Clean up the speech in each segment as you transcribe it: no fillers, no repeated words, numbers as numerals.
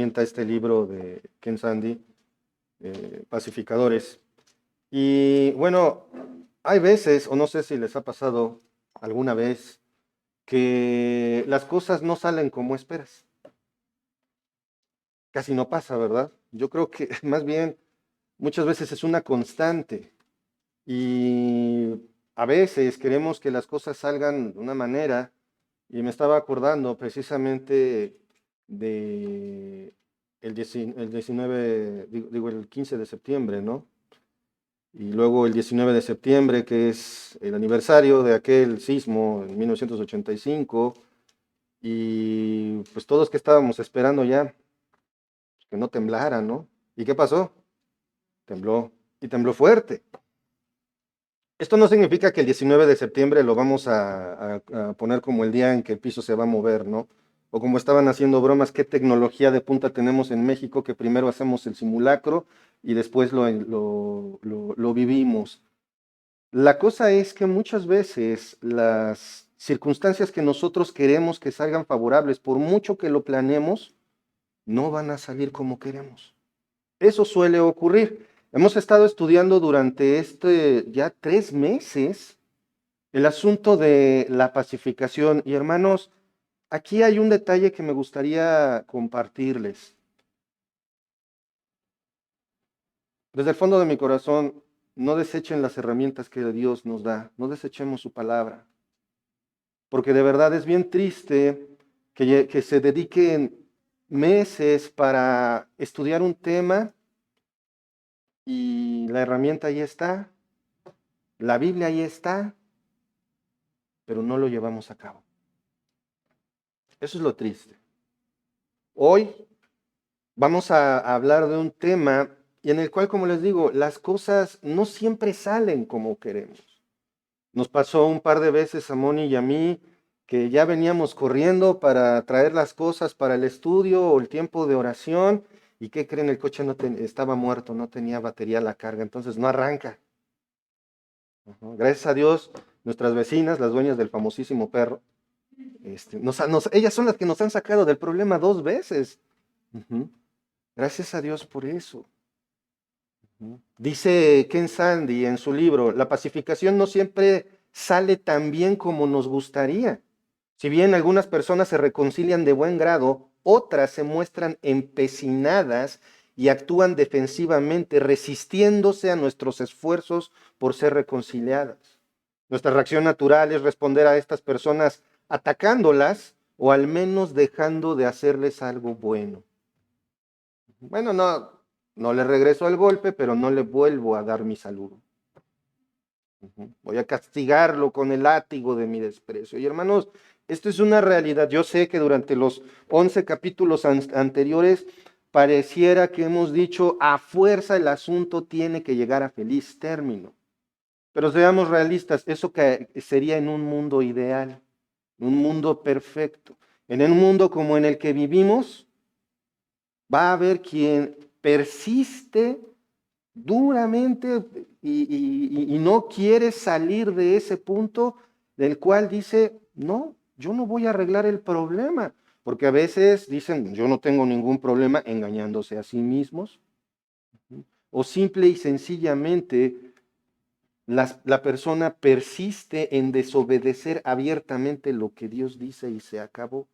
Este libro de Ken Sande, Pacificadores. Y bueno, hay veces, o no sé si les ha pasado alguna vez, que las cosas no salen como esperas. Casi no pasa, ¿verdad? Yo creo que más bien muchas veces es una constante y a veces queremos que las cosas salgan de una manera, y me estaba acordando precisamente de el 19, el 15 de septiembre, ¿no? Y luego el 19 de septiembre, que es el aniversario de aquel sismo en 1985, y pues todos que estábamos esperando ya que no temblara, ¿no? ¿Y qué pasó? Tembló, y tembló fuerte. Esto no significa que el 19 de septiembre lo vamos a poner como el día en que el piso se va a mover, ¿no? O como estaban haciendo bromas, qué tecnología de punta tenemos en México, que primero hacemos el simulacro y después lo vivimos. La cosa es que muchas veces las circunstancias que nosotros queremos que salgan favorables, por mucho que lo planeemos, no van a salir como queremos. Eso suele ocurrir. Hemos estado estudiando durante ya 3 meses el asunto de la pacificación. Y hermanos, aquí hay un detalle que me gustaría compartirles. Desde el fondo de mi corazón, no desechen las herramientas que Dios nos da, no desechemos su palabra. Porque de verdad es bien triste que se dediquen meses para estudiar un tema y la herramienta ahí está, la Biblia ahí está, pero no lo llevamos a cabo. Eso es lo triste. Hoy vamos a hablar de un tema y en el cual, como les digo, las cosas no siempre salen como queremos. Nos pasó un par de veces a Moni y a mí que ya veníamos corriendo para traer las cosas para el estudio o el tiempo de oración. ¿Y qué creen? El coche estaba muerto, no tenía batería a la carga, entonces no arranca. Gracias a Dios, nuestras vecinas, las dueñas del famosísimo perro, ellas son las que nos han sacado del problema 2 veces. Gracias a Dios por eso. Dice Ken Sande en su libro, la pacificación no siempre sale tan bien como nos gustaría. Si bien algunas personas se reconcilian de buen grado, otras se muestran empecinadas y actúan defensivamente, resistiéndose a nuestros esfuerzos por ser reconciliadas. Nuestra reacción natural es responder a estas personas atacándolas o al menos dejando de hacerles algo bueno. Bueno, no le regreso el golpe, pero no le vuelvo a dar mi saludo. Voy a castigarlo con el látigo de mi desprecio. Y hermanos, esto es una realidad. Yo sé que durante los 11 capítulos anteriores pareciera que hemos dicho a fuerza el asunto tiene que llegar a feliz término. Pero seamos realistas, eso que sería en un mundo ideal, un mundo perfecto. En un mundo como en el que vivimos, va a haber quien persiste duramente y no quiere salir de ese punto del cual dice, no, yo no voy a arreglar el problema, porque a veces dicen, yo no tengo ningún problema engañándose a sí mismos, o simple y sencillamente la persona persiste en desobedecer abiertamente lo que Dios dice y se acabó.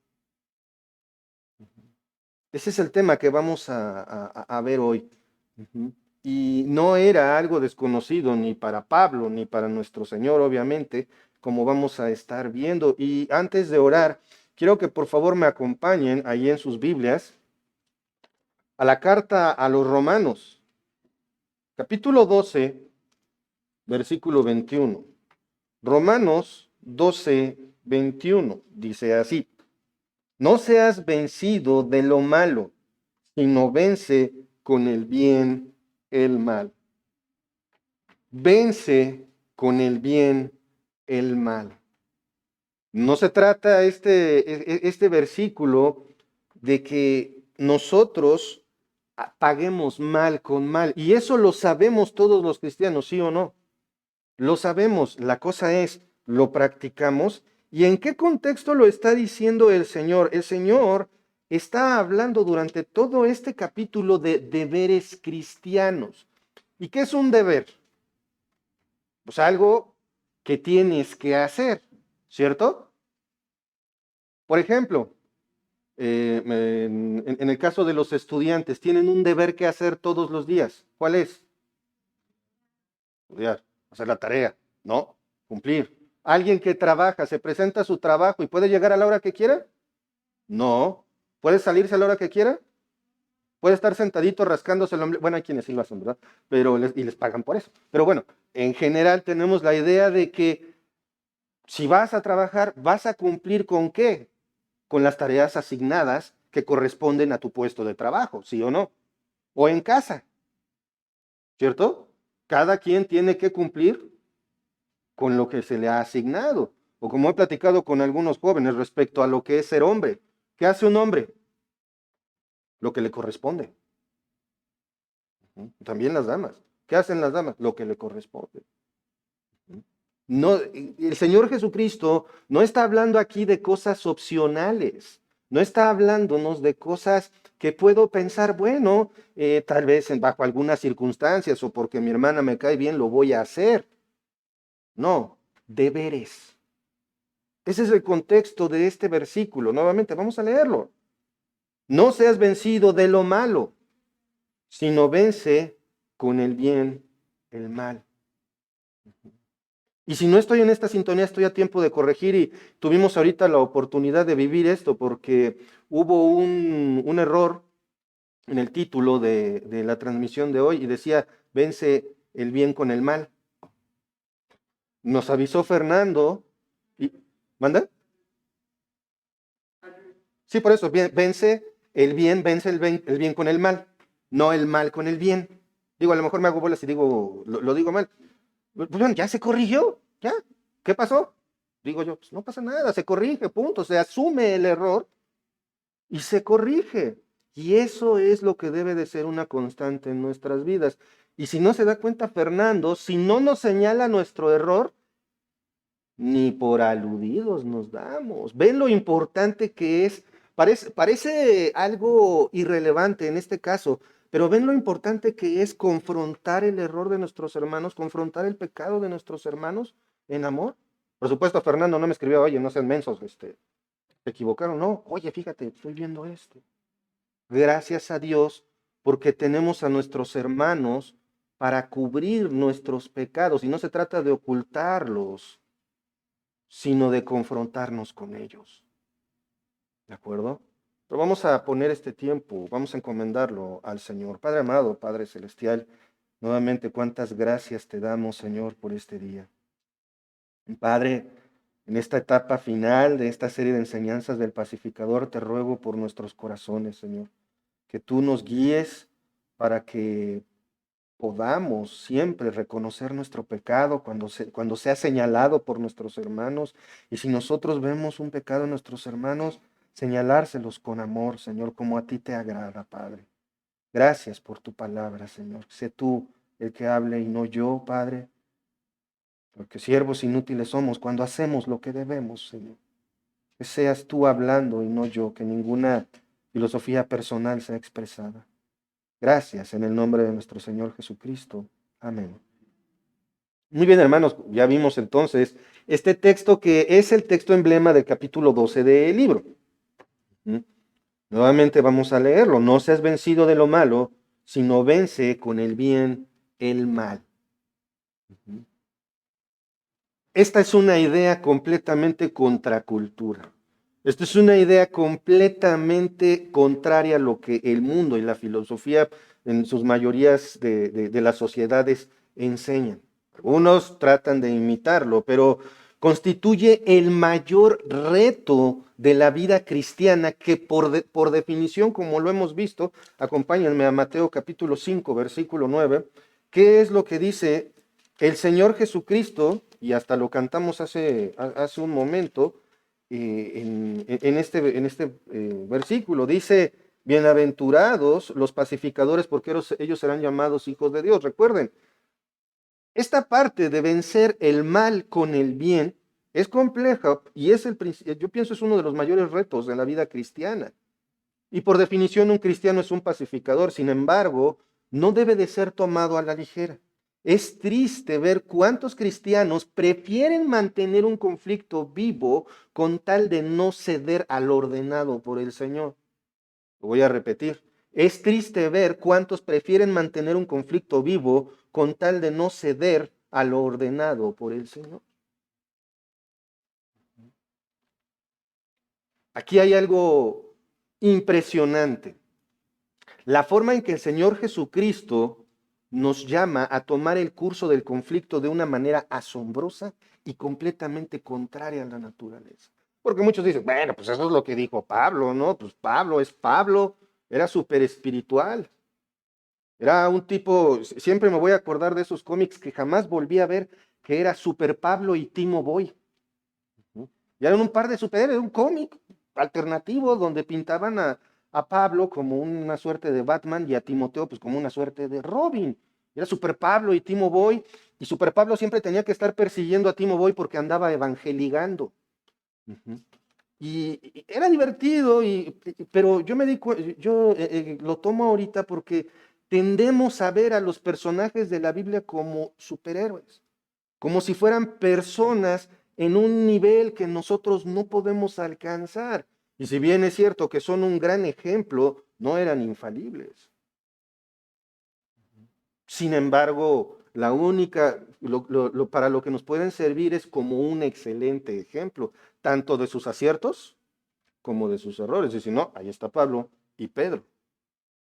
Ese es el tema que vamos a ver hoy. Y no era algo desconocido ni para Pablo ni para nuestro Señor, obviamente, como vamos a estar viendo. Y antes de orar, quiero que por favor me acompañen ahí en sus Biblias a la carta a los Romanos, capítulo 12, versículo 21. Romanos 12, 21 dice así: no seas vencido de lo malo, sino vence con el bien el mal. Vence con el bien el mal. No se trata este versículo de que nosotros paguemos mal con mal. Y eso lo sabemos todos los cristianos, ¿sí o no? Lo sabemos. La cosa es, ¿lo practicamos? ¿Y en qué contexto lo está diciendo el Señor? El Señor está hablando durante todo este capítulo de deberes cristianos. ¿Y qué es un deber? Pues algo que tienes que hacer, ¿cierto? Por ejemplo, en el caso de los estudiantes, tienen un deber que hacer todos los días. ¿Cuál es? Estudiar, hacer la tarea, ¿no? Cumplir. ¿Alguien que trabaja, se presenta a su trabajo y puede llegar a la hora que quiera? No. ¿Puede salirse a la hora que quiera? Puede estar sentadito rascándose el ombligo. Bueno, hay quienes sí lo hacen, ¿verdad? Y les pagan por eso. Pero bueno, en general tenemos la idea de que si vas a trabajar, vas a cumplir ¿con qué? Con las tareas asignadas que corresponden a tu puesto de trabajo, ¿sí o no? O en casa, ¿cierto? Cada quien tiene que cumplir con lo que se le ha asignado. O como he platicado con algunos jóvenes respecto a lo que es ser hombre. ¿Qué hace un hombre? Lo que le corresponde. También las damas. ¿Qué hacen las damas? Lo que le corresponde. No, el Señor Jesucristo no está hablando aquí de cosas opcionales, no está hablándonos de cosas que puedo pensar, bueno, tal vez bajo algunas circunstancias o porque mi hermana me cae bien lo voy a hacer. No, deberes. Ese es el contexto de este versículo. Nuevamente, vamos a leerlo. No seas vencido de lo malo, sino vence con el bien el mal. Y si no estoy en esta sintonía, estoy a tiempo de corregir y tuvimos ahorita la oportunidad de vivir esto porque hubo un error en el título de la transmisión de hoy y decía, vence el bien con el mal. Nos avisó Fernando y... ¿Manda? Sí, por eso, vence el bien con el mal, no el mal con el bien. Digo, a lo mejor me hago bolas y digo, lo digo mal. Pues bueno, ya se corrigió, ya. ¿Qué pasó? Digo yo, pues no pasa nada, se corrige, punto. Se asume el error y se corrige. Y eso es lo que debe de ser una constante en nuestras vidas. Y si no se da cuenta Fernando, si no nos señala nuestro error, ni por aludidos nos damos. ¿Ven lo importante que es? Parece algo irrelevante en este caso, pero ven lo importante que es confrontar el error de nuestros hermanos, confrontar el pecado de nuestros hermanos en amor. Por supuesto, Fernando no me escribió, oye, no sean mensos, se equivocaron. No, oye, fíjate, estoy viendo esto. Gracias a Dios, porque tenemos a nuestros hermanos para cubrir nuestros pecados, y no se trata de ocultarlos sino de confrontarnos con ellos. ¿De acuerdo? Pero vamos a poner este tiempo, vamos a encomendarlo al Señor. Padre amado, Padre celestial, nuevamente cuántas gracias te damos, Señor, por este día. Padre, en esta etapa final de esta serie de enseñanzas del pacificador, te ruego por nuestros corazones, Señor, que tú nos guíes para que podamos siempre reconocer nuestro pecado cuando sea señalado por nuestros hermanos. Y si nosotros vemos un pecado en nuestros hermanos, señalárselos con amor, Señor, como a ti te agrada, Padre. Gracias por tu palabra, Señor. Sé tú el que hable y no yo, Padre, porque siervos inútiles somos cuando hacemos lo que debemos, Señor. Que seas tú hablando y no yo, que ninguna filosofía personal sea expresada. Gracias en el nombre de nuestro Señor Jesucristo. Amén. Muy bien, hermanos, ya vimos entonces este texto que es el texto emblema del capítulo 12 del libro. Nuevamente vamos a leerlo. No seas vencido de lo malo, sino vence con el bien el mal. Esta es una idea completamente contracultura. Esta es una idea completamente contraria a lo que el mundo y la filosofía en sus mayorías de las sociedades enseñan. Algunos tratan de imitarlo, pero constituye el mayor reto de la vida cristiana que por definición, como lo hemos visto, acompáñenme a Mateo capítulo 5, versículo 9, ¿qué es lo que dice el Señor Jesucristo? Y hasta lo cantamos hace un momento, en este versículo, dice, bienaventurados los pacificadores, porque ellos serán llamados hijos de Dios. Recuerden, esta parte de vencer el mal con el bien es compleja y yo pienso es uno de los mayores retos de la vida cristiana. Y por definición un cristiano es un pacificador, sin embargo, no debe de ser tomado a la ligera. Es triste ver cuántos cristianos prefieren mantener un conflicto vivo con tal de no ceder al ordenado por el Señor. Lo voy a repetir. Es triste ver cuántos prefieren mantener un conflicto vivo con tal de no ceder a lo ordenado por el Señor. Aquí hay algo impresionante. La forma en que el Señor Jesucristo nos llama a tomar el curso del conflicto de una manera asombrosa y completamente contraria a la naturaleza. Porque muchos dicen, bueno, pues eso es lo que dijo Pablo, ¿no? Pues Pablo es Pablo, era súper espiritual. Era un tipo, siempre me voy a acordar de esos cómics que jamás volví a ver, que era Super Pablo y Timo Boy. Y eran un par de superhéroes, un cómic alternativo donde pintaban a Pablo como una suerte de Batman y a Timoteo pues como una suerte de Robin. Era Super Pablo y Timo Boy, y Super Pablo siempre tenía que estar persiguiendo a Timo Boy porque andaba evangeligando. Ujú. Y era divertido, pero yo lo tomo ahorita porque tendemos a ver a los personajes de la Biblia como superhéroes, como si fueran personas en un nivel que nosotros no podemos alcanzar. Y si bien es cierto que son un gran ejemplo, no eran infalibles. Sin embargo, la única, para lo que nos pueden servir es como un excelente ejemplo, tanto de sus aciertos como de sus errores. Y si no, ahí está Pablo y Pedro,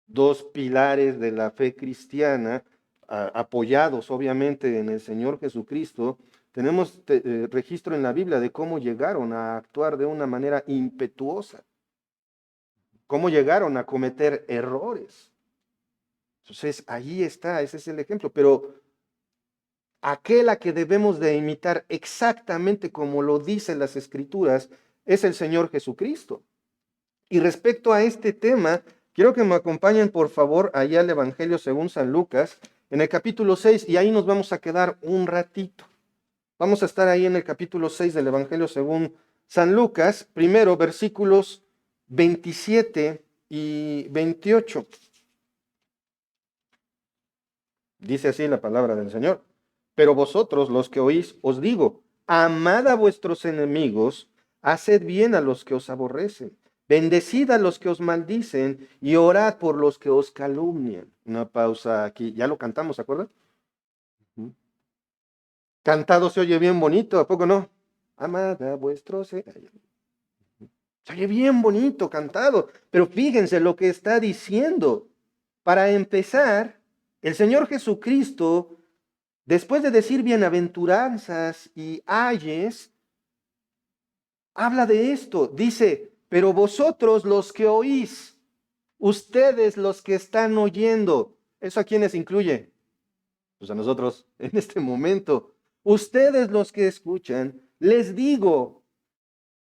dos pilares de la fe cristiana, apoyados obviamente en el Señor Jesucristo. Tenemos registro en la Biblia de cómo llegaron a actuar de una manera impetuosa, cómo llegaron a cometer errores. Entonces, ahí está, ese es el ejemplo. Pero aquel a que debemos de imitar exactamente como lo dicen las Escrituras es el Señor Jesucristo. Y respecto a este tema, quiero que me acompañen por favor allá al Evangelio según San Lucas, en el capítulo 6, y ahí nos vamos a quedar un ratito. Vamos a estar ahí en el capítulo 6 del Evangelio según San Lucas, primero versículos 27 y 28. Dice así la palabra del Señor. Pero vosotros, los que oís, os digo, amad a vuestros enemigos, haced bien a los que os aborrecen, bendecid a los que os maldicen y orad por los que os calumnian. Una pausa aquí. Ya lo cantamos, ¿se acuerdan? Ujú. Cantado se oye bien bonito, ¿a poco no? Amad a vuestros... Se oye bien bonito cantado, pero fíjense lo que está diciendo. Para empezar, el Señor Jesucristo, después de decir bienaventuranzas y ayes, habla de esto. Dice, pero vosotros los que oís, ustedes los que están oyendo, ¿eso a quiénes incluye? Pues a nosotros en este momento. Ustedes los que escuchan, les digo,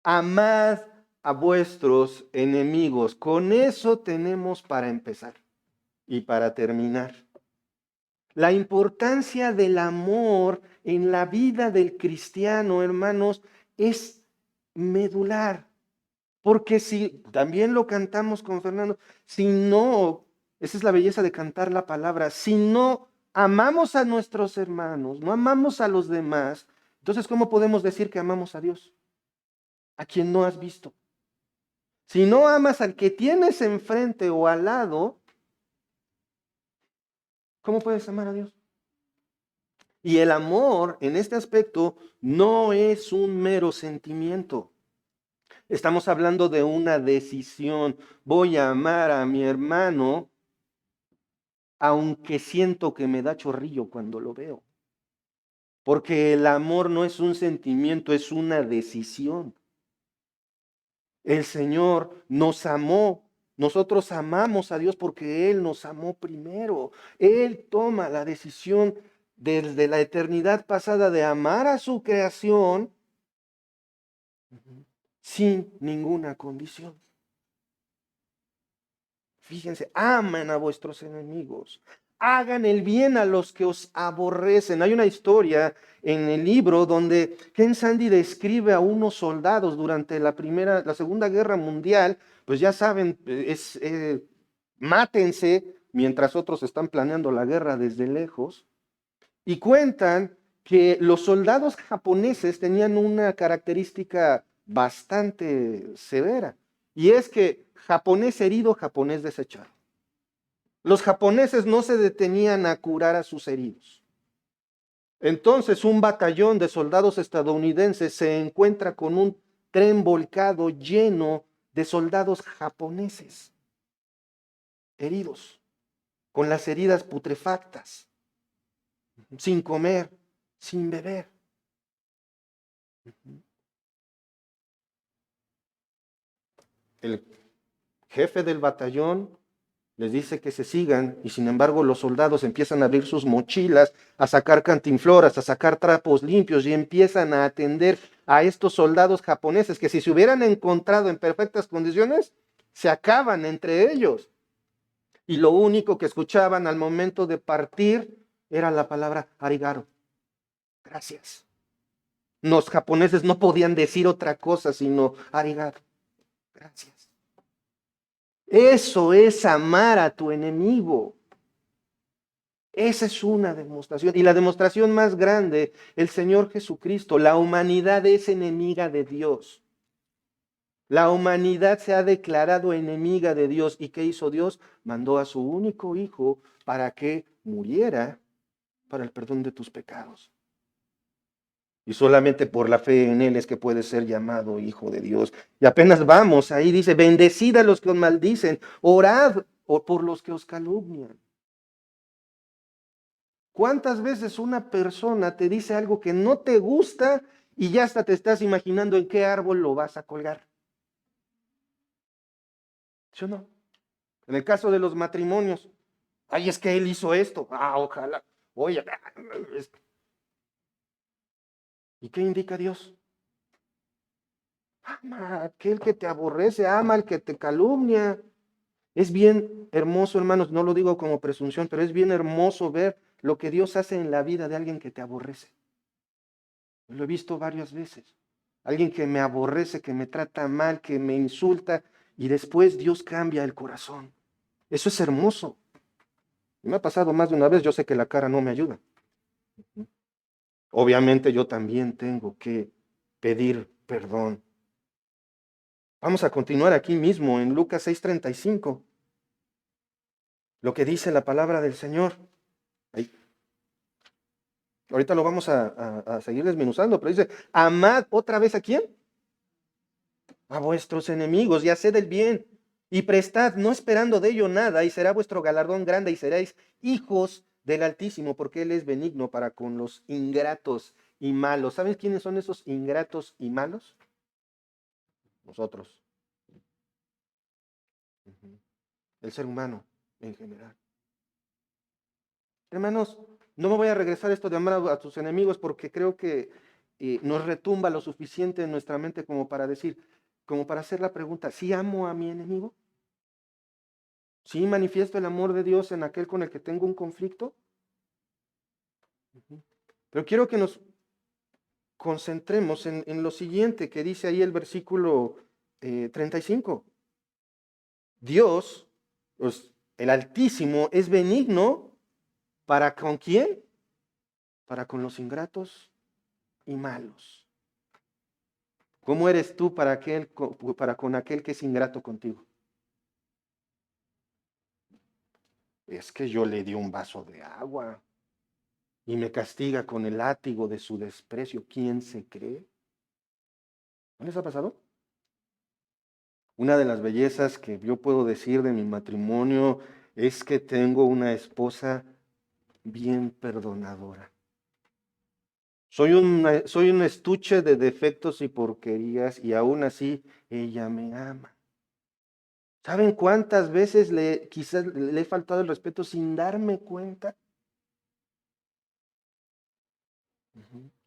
amad a vuestros enemigos. Con eso tenemos para empezar y para terminar. La importancia del amor en la vida del cristiano, hermanos, es medular. Porque si también lo cantamos con Fernando, si no, esa es la belleza de cantar la palabra, si no amamos a nuestros hermanos, no amamos a los demás, entonces ¿cómo podemos decir que amamos a Dios? A quien no has visto. Si no amas al que tienes enfrente o al lado, ¿cómo puedes amar a Dios? Y el amor en este aspecto no es un mero sentimiento. Estamos hablando de una decisión. Voy a amar a mi hermano aunque siento que me da chorrillo cuando lo veo. Porque el amor no es un sentimiento, es una decisión. El Señor nos amó. Nosotros amamos a Dios porque Él nos amó primero. Él toma la decisión desde la eternidad pasada de amar a su creación sin ninguna condición. Fíjense, amen a vuestros enemigos, hagan el bien a los que os aborrecen. Hay una historia en el libro donde Ken Sande describe a unos soldados durante la Segunda Guerra Mundial, pues ya saben, mátense mientras otros están planeando la guerra desde lejos, y cuentan que los soldados japoneses tenían una característica bastante severa, y es que japonés herido, japonés desechado. Los japoneses no se detenían a curar a sus heridos. Entonces un batallón de soldados estadounidenses se encuentra con un tren volcado lleno de soldados japoneses heridos, con las heridas putrefactas, sin comer, sin beber. El jefe del batallón les dice que se sigan y sin embargo los soldados empiezan a abrir sus mochilas, a sacar cantinfloras, a sacar trapos limpios y empiezan a atender a estos soldados japoneses que si se hubieran encontrado en perfectas condiciones, se acaban entre ellos. Y lo único que escuchaban al momento de partir era la palabra arigato. Gracias. Los japoneses no podían decir otra cosa sino arigato. Gracias. Eso es amar a tu enemigo. Esa es una demostración. Y la demostración más grande, el Señor Jesucristo, la humanidad es enemiga de Dios. La humanidad se ha declarado enemiga de Dios. ¿Y qué hizo Dios? Mandó a su único hijo para que muriera para el perdón de tus pecados. Y solamente por la fe en Él es que puede ser llamado hijo de Dios. Y apenas vamos, ahí dice, bendecid a los que os maldicen, orad por los que os calumnian. ¿Cuántas veces una persona te dice algo que no te gusta y ya hasta te estás imaginando en qué árbol lo vas a colgar? ¿Sí o no? En el caso de los matrimonios, ay, es que él hizo esto. Ah, ojalá. Oye, ¿y qué indica Dios? Ama a aquel que te aborrece, ama al que te calumnia. Es bien hermoso, hermanos, no lo digo como presunción, pero es bien hermoso ver lo que Dios hace en la vida de alguien que te aborrece. Lo he visto varias veces. Alguien que me aborrece, que me trata mal, que me insulta, y después Dios cambia el corazón. Eso es hermoso. Y me ha pasado más de una vez, yo sé que la cara no me ayuda. Obviamente yo también tengo que pedir perdón. Vamos a continuar aquí mismo en Lucas 6:35. Lo que dice la palabra del Señor. Ahí. Ahorita lo vamos a seguir desmenuzando, pero dice, amad otra vez a quién? A vuestros enemigos y haced el bien y prestad, no esperando de ello nada, y será vuestro galardón grande y seréis hijos del Altísimo, porque Él es benigno para con los ingratos y malos. ¿Sabes quiénes son esos ingratos y malos? Nosotros. El ser humano en general. Hermanos, no me voy a regresar esto de amar a tus enemigos porque creo que nos retumba lo suficiente en nuestra mente como para decir, como para hacer la pregunta, ¿sí amo a mi enemigo? ¿Sí manifiesto el amor de Dios en aquel con el que tengo un conflicto? Pero quiero que nos concentremos en lo siguiente que dice ahí el versículo 35. Dios, pues, el Altísimo, es benigno ¿para con quién? Para con los ingratos y malos. ¿Cómo eres tú para con aquel que es ingrato contigo? Es que yo le di un vaso de agua y me castiga con el látigo de su desprecio. ¿Quién se cree? ¿No les ha pasado? Una de las bellezas que yo puedo decir de mi matrimonio es que tengo una esposa bien perdonadora. Soy un estuche de defectos y porquerías y aún así ella me ama. ¿Saben cuántas veces quizás le he faltado el respeto sin darme cuenta?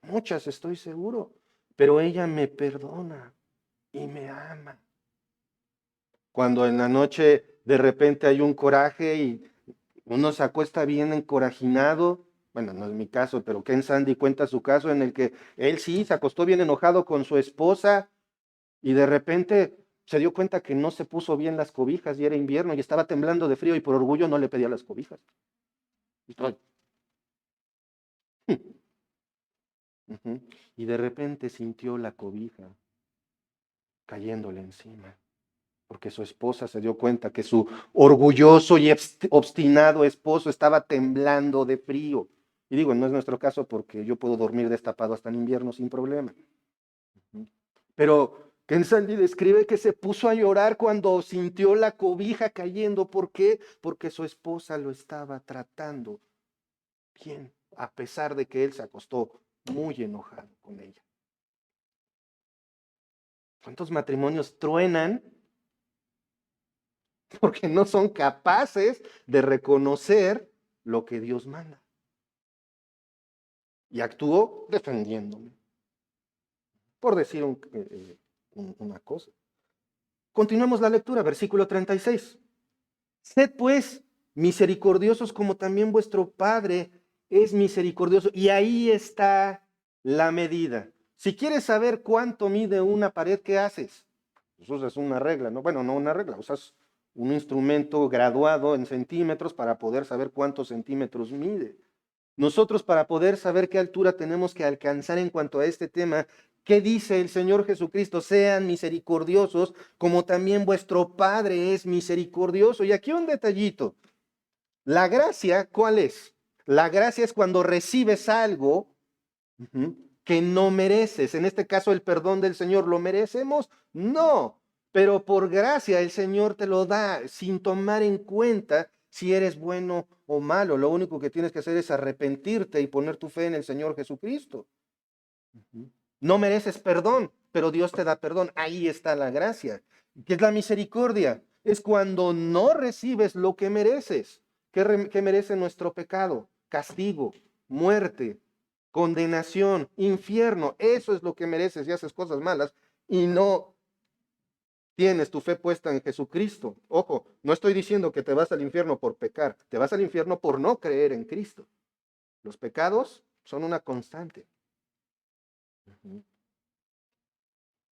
Muchas, estoy seguro, pero ella me perdona y me ama. Cuando en la noche de repente hay un coraje y Uno se acuesta bien encorajinado, bueno, no es mi caso, pero Ken Sandy cuenta su caso en el que él sí se acostó bien enojado con su esposa y de repente se dio cuenta que no se puso bien las cobijas y era invierno y estaba temblando de frío y por orgullo no le pedía las cobijas. Ujú. Y de repente sintió la cobija cayéndole encima, porque su esposa se dio cuenta que su orgulloso y obstinado esposo estaba temblando de frío. Y digo, no es nuestro caso porque yo puedo dormir destapado hasta en invierno sin problema. Pero Ken Sandy describe que se puso a llorar cuando sintió la cobija cayendo. ¿Por qué? Porque su esposa lo estaba tratando bien, a pesar de que él se acostó muy enojado con ella. ¿Cuántos matrimonios truenan porque no son capaces de reconocer lo que Dios manda? Y actuó defendiéndome, por decir una cosa. Continuemos la lectura, versículo 36. Sed pues misericordiosos como también vuestro Padre es misericordioso. Y ahí está la medida. Si quieres saber cuánto mide una pared, ¿qué haces? Pues usas una regla, ¿no? Bueno, no una regla, usas un instrumento graduado en centímetros para poder saber cuántos centímetros mide. Nosotros para poder saber qué altura tenemos que alcanzar en cuanto a este tema, ¿qué dice el Señor Jesucristo? Sean misericordiosos como también vuestro Padre es misericordioso. Y aquí un detallito. La gracia, ¿cuál es? La gracia es cuando recibes algo que no mereces. En este caso, el perdón del Señor, ¿lo merecemos? No, pero por gracia el Señor te lo da sin tomar en cuenta si eres bueno o malo. Lo único que tienes que hacer es arrepentirte y poner tu fe en el Señor Jesucristo. No mereces perdón, pero Dios te da perdón. Ahí está la gracia. ¿Qué es la misericordia? Es cuando no recibes lo que mereces. ¿Qué merece nuestro pecado? Castigo, muerte, condenación, infierno. Eso es lo que mereces si haces cosas malas y no tienes tu fe puesta en Jesucristo. Ojo, no estoy diciendo que te vas al infierno por pecar, te vas al infierno por no creer en Cristo. Los pecados son una constante.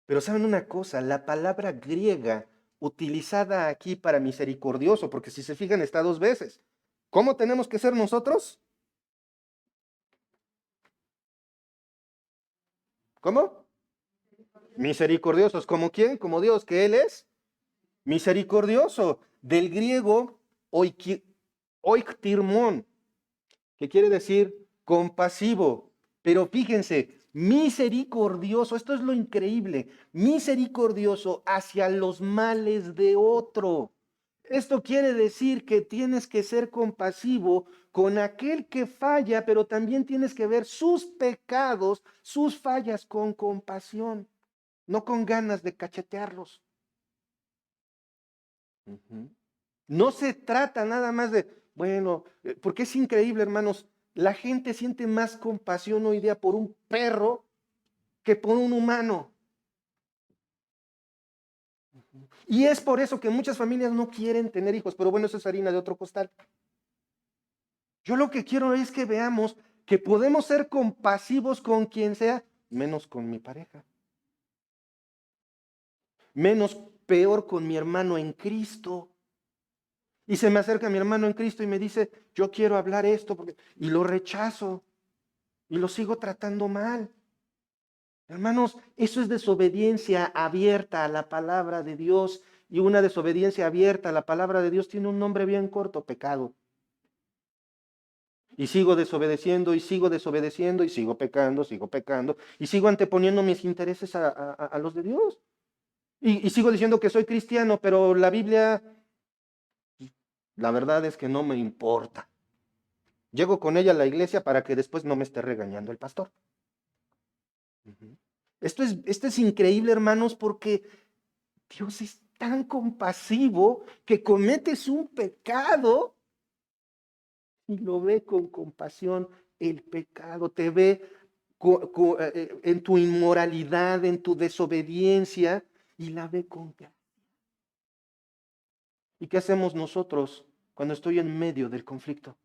Pero saben una cosa, la palabra griega utilizada aquí para misericordioso, porque si se fijan está dos veces. ¿Cómo tenemos que ser nosotros? ¿Cómo? Misericordiosos. ¿Como quién? Como Dios, que Él es misericordioso. Del griego oiktirmon, que quiere decir compasivo. Pero fíjense, misericordioso, esto es lo increíble, misericordioso hacia los males de otro. Esto quiere decir que tienes que ser compasivo con aquel que falla, pero también tienes que ver sus pecados, sus fallas con compasión, no con ganas de cachetearlos. Ujú. No se trata nada más de, bueno, porque es increíble, hermanos, la gente siente más compasión hoy día por un perro que por un humano. Y es por eso que muchas familias no quieren tener hijos, pero bueno, eso es harina de otro costal. Yo lo que quiero es que veamos que podemos ser compasivos con quien sea, menos con mi pareja, menos peor con mi hermano en Cristo. Y se me acerca mi hermano en Cristo y me dice, yo quiero hablar esto, y lo rechazo y lo sigo tratando mal. Hermanos, eso es desobediencia abierta a la palabra de Dios. Y una desobediencia abierta a la palabra de Dios tiene un nombre bien corto, pecado. Y sigo desobedeciendo y sigo desobedeciendo y sigo pecando y sigo anteponiendo mis intereses a los de Dios. Y sigo diciendo que soy cristiano, pero la Biblia, la verdad es que no me importa. Llego con ella a la iglesia para que después no me esté regañando el pastor. Esto es increíble, hermanos, porque Dios es tan compasivo que cometes un pecado y lo ve con compasión. El pecado te ve en tu inmoralidad, en tu desobediencia y la ve con gracia. ¿Y qué hacemos nosotros? cuando estoy en medio del conflicto.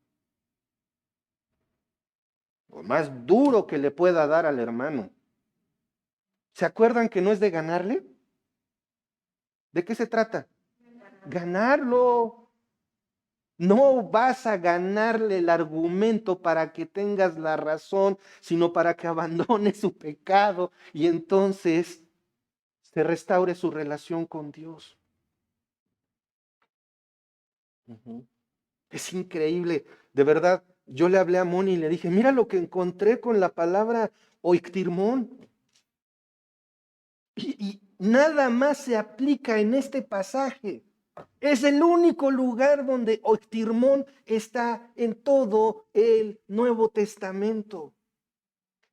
Lo más duro que le pueda dar al hermano. ¿Se acuerdan que no es de ganarle? ¿De qué se trata? Ganarlo. No vas a ganarle el argumento para que tengas la razón, sino para que abandone su pecado y entonces se restaure su relación con Dios. Ujú. Es increíble, de verdad. Yo le hablé a Moni y le dije, mira lo que encontré con la palabra oiktirmón. Y nada más se aplica en este pasaje. Es el único lugar donde oiktirmón está en todo el Nuevo Testamento.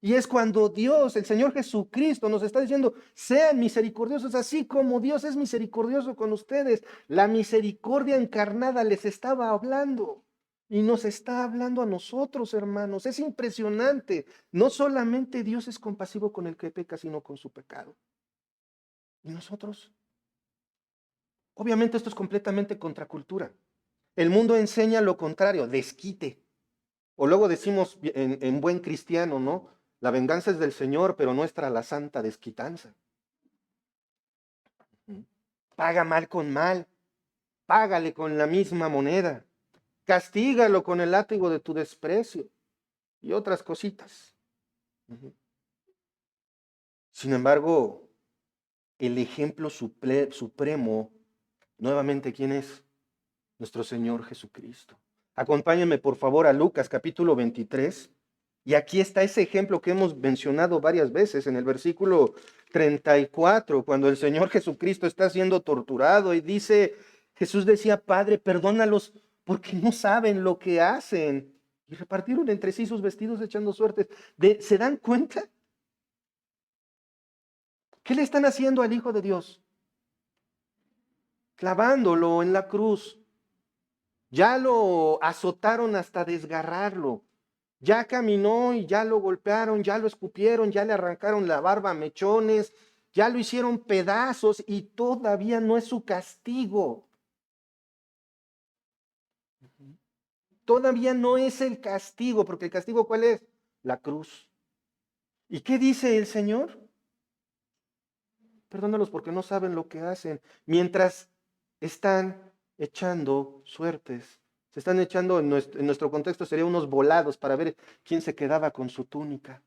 Y es cuando Dios, el Señor Jesucristo, nos está diciendo, sean misericordiosos, así como Dios es misericordioso con ustedes. La misericordia encarnada les estaba hablando y nos está hablando a nosotros, hermanos. Es impresionante. No solamente Dios es compasivo con el que peca, sino con su pecado. ¿Y nosotros? Obviamente esto es completamente contracultura. El mundo enseña lo contrario, desquite. O luego decimos en buen cristiano, ¿no? La venganza es del Señor, pero nuestra la santa desquitanza. Paga mal con mal, págale con la misma moneda, castígalo con el látigo de tu desprecio y otras cositas. Sin embargo, el ejemplo supremo, nuevamente, ¿quién es? Nuestro Señor Jesucristo. Acompáñenme por favor a Lucas capítulo 23. Y aquí está ese ejemplo que hemos mencionado varias veces en el versículo 34, cuando el Señor Jesucristo está siendo torturado y dice, Jesús decía, Padre, perdónalos porque no saben lo que hacen. Y repartieron entre sí sus vestidos echando suertes. ¿Se dan cuenta? ¿Qué le están haciendo al Hijo de Dios? Clavándolo en la cruz. Ya lo azotaron hasta desgarrarlo. Ya caminó y ya lo golpearon, ya lo escupieron, ya le arrancaron la barba a mechones, ya lo hicieron pedazos y todavía no es su castigo. Todavía no es el castigo, porque el castigo ¿cuál es? La cruz. ¿Y qué dice el Señor? Perdónalos porque no saben lo que hacen. Mientras están echando suertes. Se están echando, en nuestro contexto sería unos volados para ver quién se quedaba con su túnica.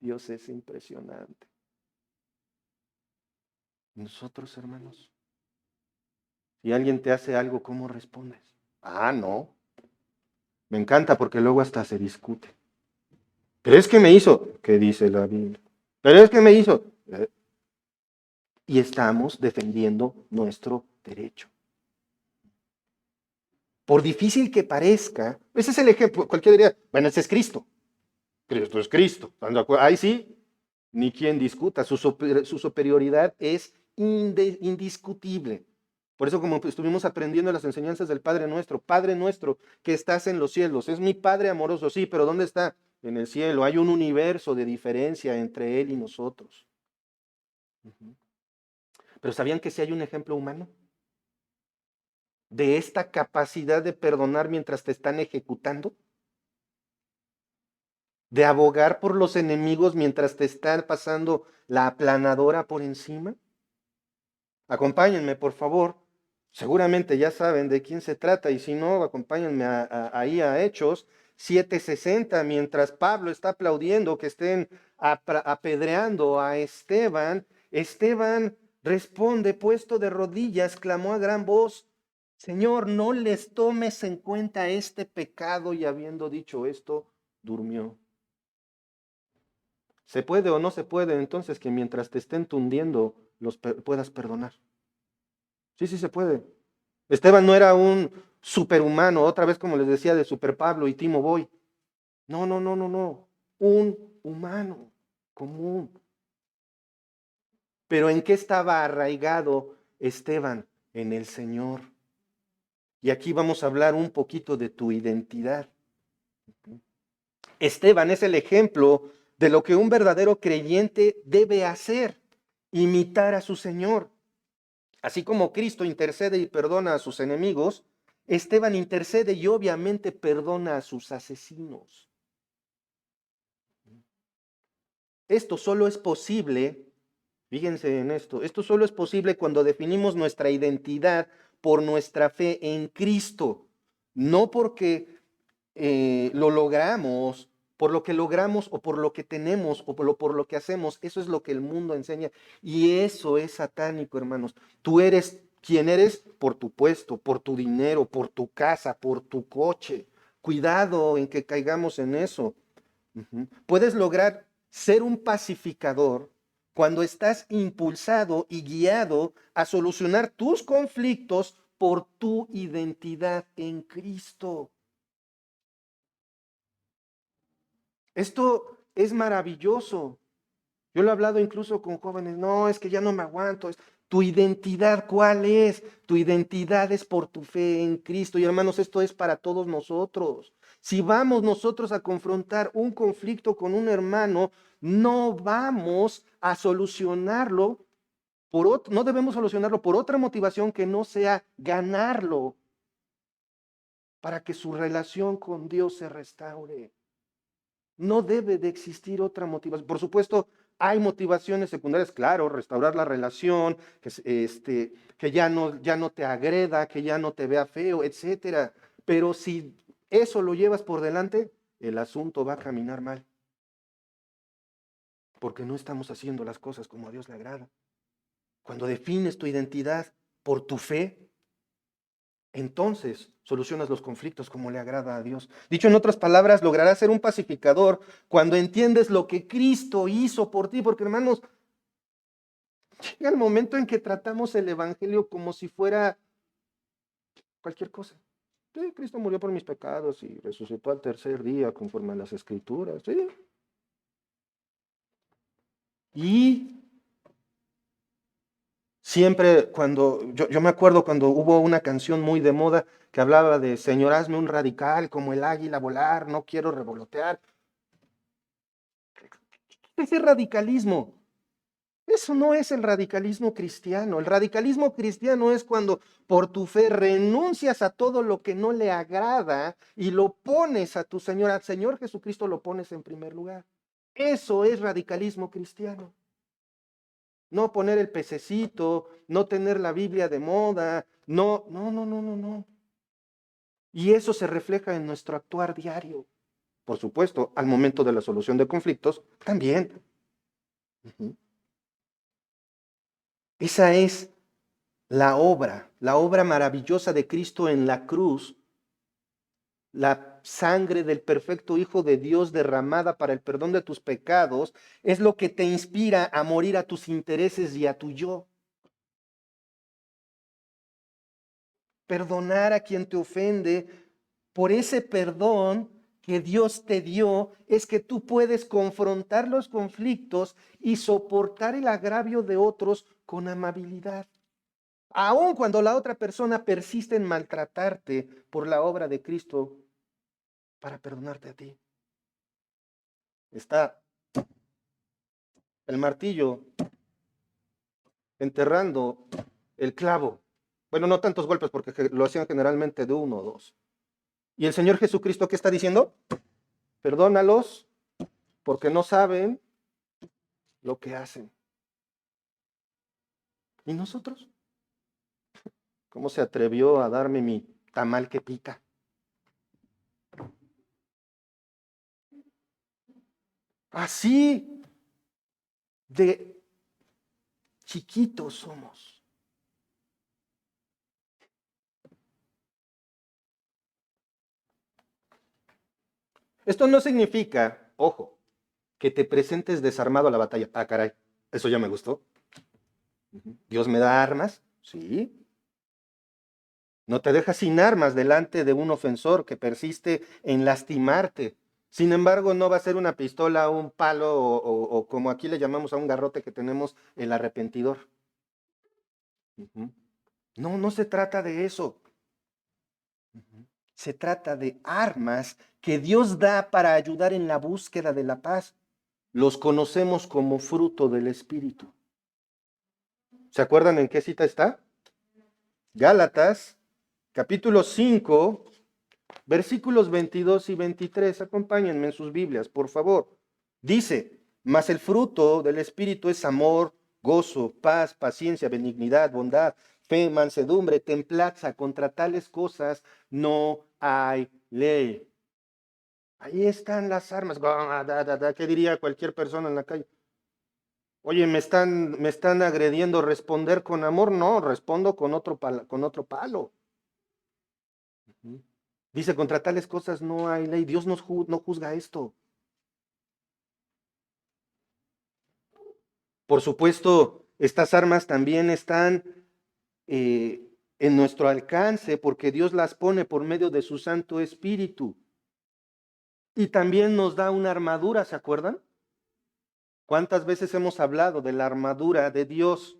Dios es impresionante. Nosotros, hermanos, si alguien te hace algo, ¿cómo respondes? Ah, no. Me encanta porque luego hasta se discute. Pero es que me hizo, ¿qué dice la Biblia? Pero es que me hizo. Y estamos defendiendo nuestro derecho. Por difícil que parezca, ese es el ejemplo. Cualquiera diría, bueno, ese es Cristo. Cristo es Cristo. Ahí sí, ni quien discuta. Su superioridad es indiscutible. Por eso, como estuvimos aprendiendo las enseñanzas del Padre Nuestro que estás en los cielos, es mi Padre amoroso, sí, pero ¿dónde está? En el cielo. Hay un universo de diferencia entre Él y nosotros. Pero ¿sabían que sí hay un ejemplo humano? De esta capacidad de perdonar mientras te están ejecutando. De abogar por los enemigos mientras te están pasando la aplanadora por encima. Acompáñenme, por favor. Seguramente ya saben de quién se trata y si no, acompáñenme ahí a Hechos 7:60, mientras Pablo está aplaudiendo que estén apedreando a Esteban. Esteban responde, puesto de rodillas, clamó a gran voz, Señor, no les tomes en cuenta este pecado, y habiendo dicho esto, durmió. ¿Se puede o no se puede entonces que mientras te estén tundiendo los puedas perdonar? Sí, sí se puede. Esteban no era un superhumano, otra vez como les decía de Super Pablo y Timo Boy. No, no, no, no, no. Un humano común. Pero ¿en qué estaba arraigado Esteban? En el Señor. Y aquí vamos a hablar un poquito de tu identidad. Esteban es el ejemplo de lo que un verdadero creyente debe hacer, imitar a su Señor. Así como Cristo intercede y perdona a sus enemigos, Esteban intercede y obviamente perdona a sus asesinos. Esto solo es posible, fíjense en esto solo es posible cuando definimos nuestra identidad por nuestra fe en Cristo, no porque lo logramos, por lo que logramos o por lo que tenemos o por lo que hacemos. Eso es lo que el mundo enseña y eso es satánico, hermanos. Tú eres quien eres por tu puesto, por tu dinero, por tu casa, por tu coche. Cuidado en que caigamos en eso. Puedes lograr ser un pacificador cuando estás impulsado y guiado a solucionar tus conflictos por tu identidad en Cristo. Esto es maravilloso. Yo lo he hablado incluso con jóvenes, no, es que ya no me aguanto. Tu identidad, ¿cuál es? Tu identidad es por tu fe en Cristo. Y hermanos, esto es para todos nosotros. Si vamos nosotros a confrontar un conflicto con un hermano, no vamos a solucionarlo no debemos solucionarlo por otra motivación que no sea ganarlo para que su relación con Dios se restaure. No debe de existir otra motivación. Por supuesto, hay motivaciones secundarias, claro, restaurar la relación, que ya no te agreda, que ya no te vea feo, etcétera. Pero si eso lo llevas por delante, el asunto va a caminar mal. Porque no estamos haciendo las cosas como a Dios le agrada. Cuando defines tu identidad por tu fe, entonces solucionas los conflictos como le agrada a Dios. Dicho en otras palabras, lograrás ser un pacificador cuando entiendes lo que Cristo hizo por ti, porque hermanos, llega el momento en que tratamos el Evangelio como si fuera cualquier cosa. Sí, Cristo murió por mis pecados y resucitó al tercer día conforme a las Escrituras. Sí. Y siempre yo me acuerdo cuando hubo una canción muy de moda que hablaba de Señor, hazme un radical como el águila volar, no quiero revolotear. Ese radicalismo, eso no es el radicalismo cristiano. El radicalismo cristiano es cuando por tu fe renuncias a todo lo que no le agrada y lo pones a tu Señor, al Señor Jesucristo lo pones en primer lugar. Eso es radicalismo cristiano. No poner el pececito, no tener la Biblia de moda, no. Y eso se refleja en nuestro actuar diario. Por supuesto, al momento de la solución de conflictos, también. Esa es la obra maravillosa de Cristo en la cruz, la sangre del perfecto Hijo de Dios derramada para el perdón de tus pecados, es lo que te inspira a morir a tus intereses y a tu yo. Perdonar a quien te ofende, por ese perdón que Dios te dio, es que tú puedes confrontar los conflictos y soportar el agravio de otros con amabilidad. Aun cuando la otra persona persiste en maltratarte por la obra de Cristo para perdonarte a ti. Está el martillo enterrando el clavo. Bueno, no tantos golpes porque lo hacían generalmente de uno o dos. ¿Y el Señor Jesucristo qué está diciendo? Perdónalos porque no saben lo que hacen. ¿Y nosotros? ¿Cómo se atrevió a darme mi tamal que pica? Así de chiquitos somos. Esto no significa, ojo, que te presentes desarmado a la batalla. Ah, caray, eso ya me gustó. Dios me da armas, sí. No te deja sin armas delante de un ofensor que persiste en lastimarte. Sin embargo, no va a ser una pistola, un palo o como aquí le llamamos a un garrote que tenemos, el arrepentidor. No, no se trata de eso. Se trata de armas que Dios da para ayudar en la búsqueda de la paz. Los conocemos como fruto del Espíritu. ¿Se acuerdan en qué cita está? Gálatas, capítulo 5, versículos 22 y 23. Acompáñenme en sus Biblias, por favor. Dice, mas el fruto del Espíritu es amor, gozo, paz, paciencia, benignidad, bondad, fe, mansedumbre, templanza. Contra tales cosas no hay ley. Ahí están las armas. ¿Qué diría cualquier persona en la calle? Oye, me están agrediendo, ¿responder con amor? No, respondo con otro palo. Dice, contra tales cosas no hay ley. Dios no juzga esto. Por supuesto, estas armas también están en nuestro alcance porque Dios las pone por medio de su Santo Espíritu. Y también nos da una armadura, ¿se acuerdan? ¿Cuántas veces hemos hablado de la armadura de Dios?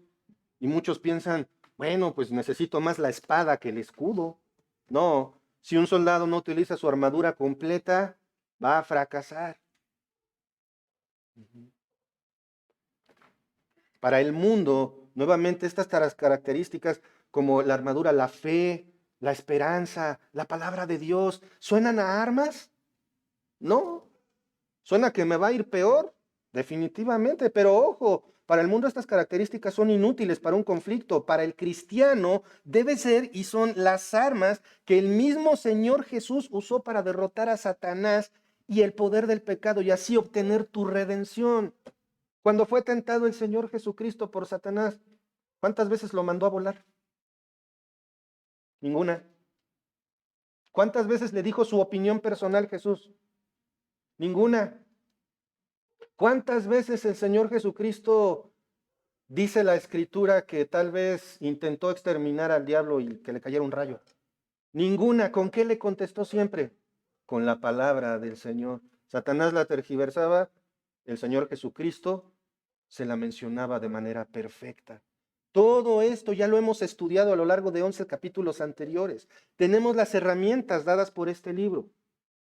Y muchos piensan, bueno, pues necesito más la espada que el escudo. No, si un soldado no utiliza su armadura completa, va a fracasar. Para el mundo, nuevamente estas características como la armadura, la fe, la esperanza, la palabra de Dios, ¿suenan a armas? No. ¿Suena que me va a ir peor? Definitivamente, pero ojo, para el mundo estas características son inútiles para un conflicto. Para el cristiano debe ser y son las armas que el mismo Señor Jesús usó para derrotar a Satanás y el poder del pecado y así obtener tu redención. Cuando fue tentado el Señor Jesucristo por Satanás, ¿cuántas veces lo mandó a volar? Ninguna. ¿Cuántas veces le dijo su opinión personal Jesús? Ninguna. ¿Cuántas veces el Señor Jesucristo dice la Escritura que tal vez intentó exterminar al diablo y que le cayera un rayo? Ninguna. ¿Con qué le contestó siempre? Con la palabra del Señor. Satanás la tergiversaba, el Señor Jesucristo se la mencionaba de manera perfecta. Todo esto ya lo hemos estudiado a lo largo de 11 capítulos anteriores. Tenemos las herramientas dadas por este libro.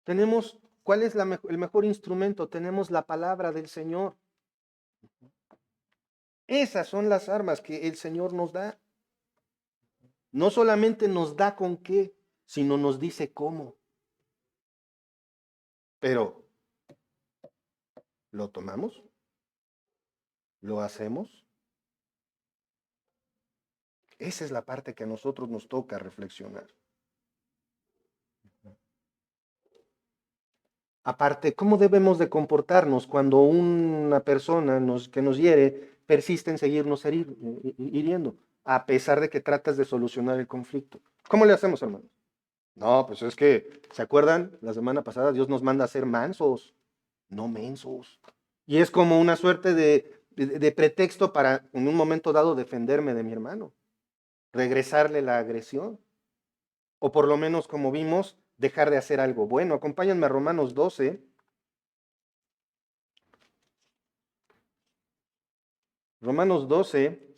Tenemos, ¿cuál es el mejor instrumento? Tenemos la palabra del Señor. Esas son las armas que el Señor nos da. No solamente nos da con qué, sino nos dice cómo. Pero, ¿lo tomamos? ¿Lo hacemos? Esa es la parte que a nosotros nos toca reflexionar. Aparte, ¿cómo debemos de comportarnos cuando una persona que nos hiere persiste en seguirnos hiriendo, a pesar de que tratas de solucionar el conflicto? ¿Cómo le hacemos, hermanos? No, pues es que, ¿se acuerdan? La semana pasada Dios nos manda a ser mansos, no mensos. Y es como una suerte de pretexto para, en un momento dado, defenderme de mi hermano, regresarle la agresión, o por lo menos, como vimos, dejar de hacer algo bueno. Acompáñenme a Romanos 12. Romanos 12,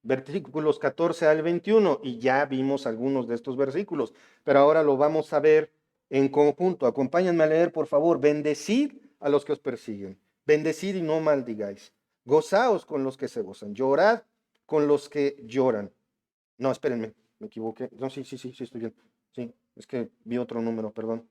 versículos 14 al 21, y ya vimos algunos de estos versículos, pero ahora lo vamos a ver en conjunto. Acompáñenme a leer, por favor. Bendecid a los que os persiguen, bendecid y no maldigáis, gozaos con los que se gozan, llorad con los que lloran. No, espérenme, me equivoqué. No, sí, estoy bien. Sí, es que vi otro número, perdón.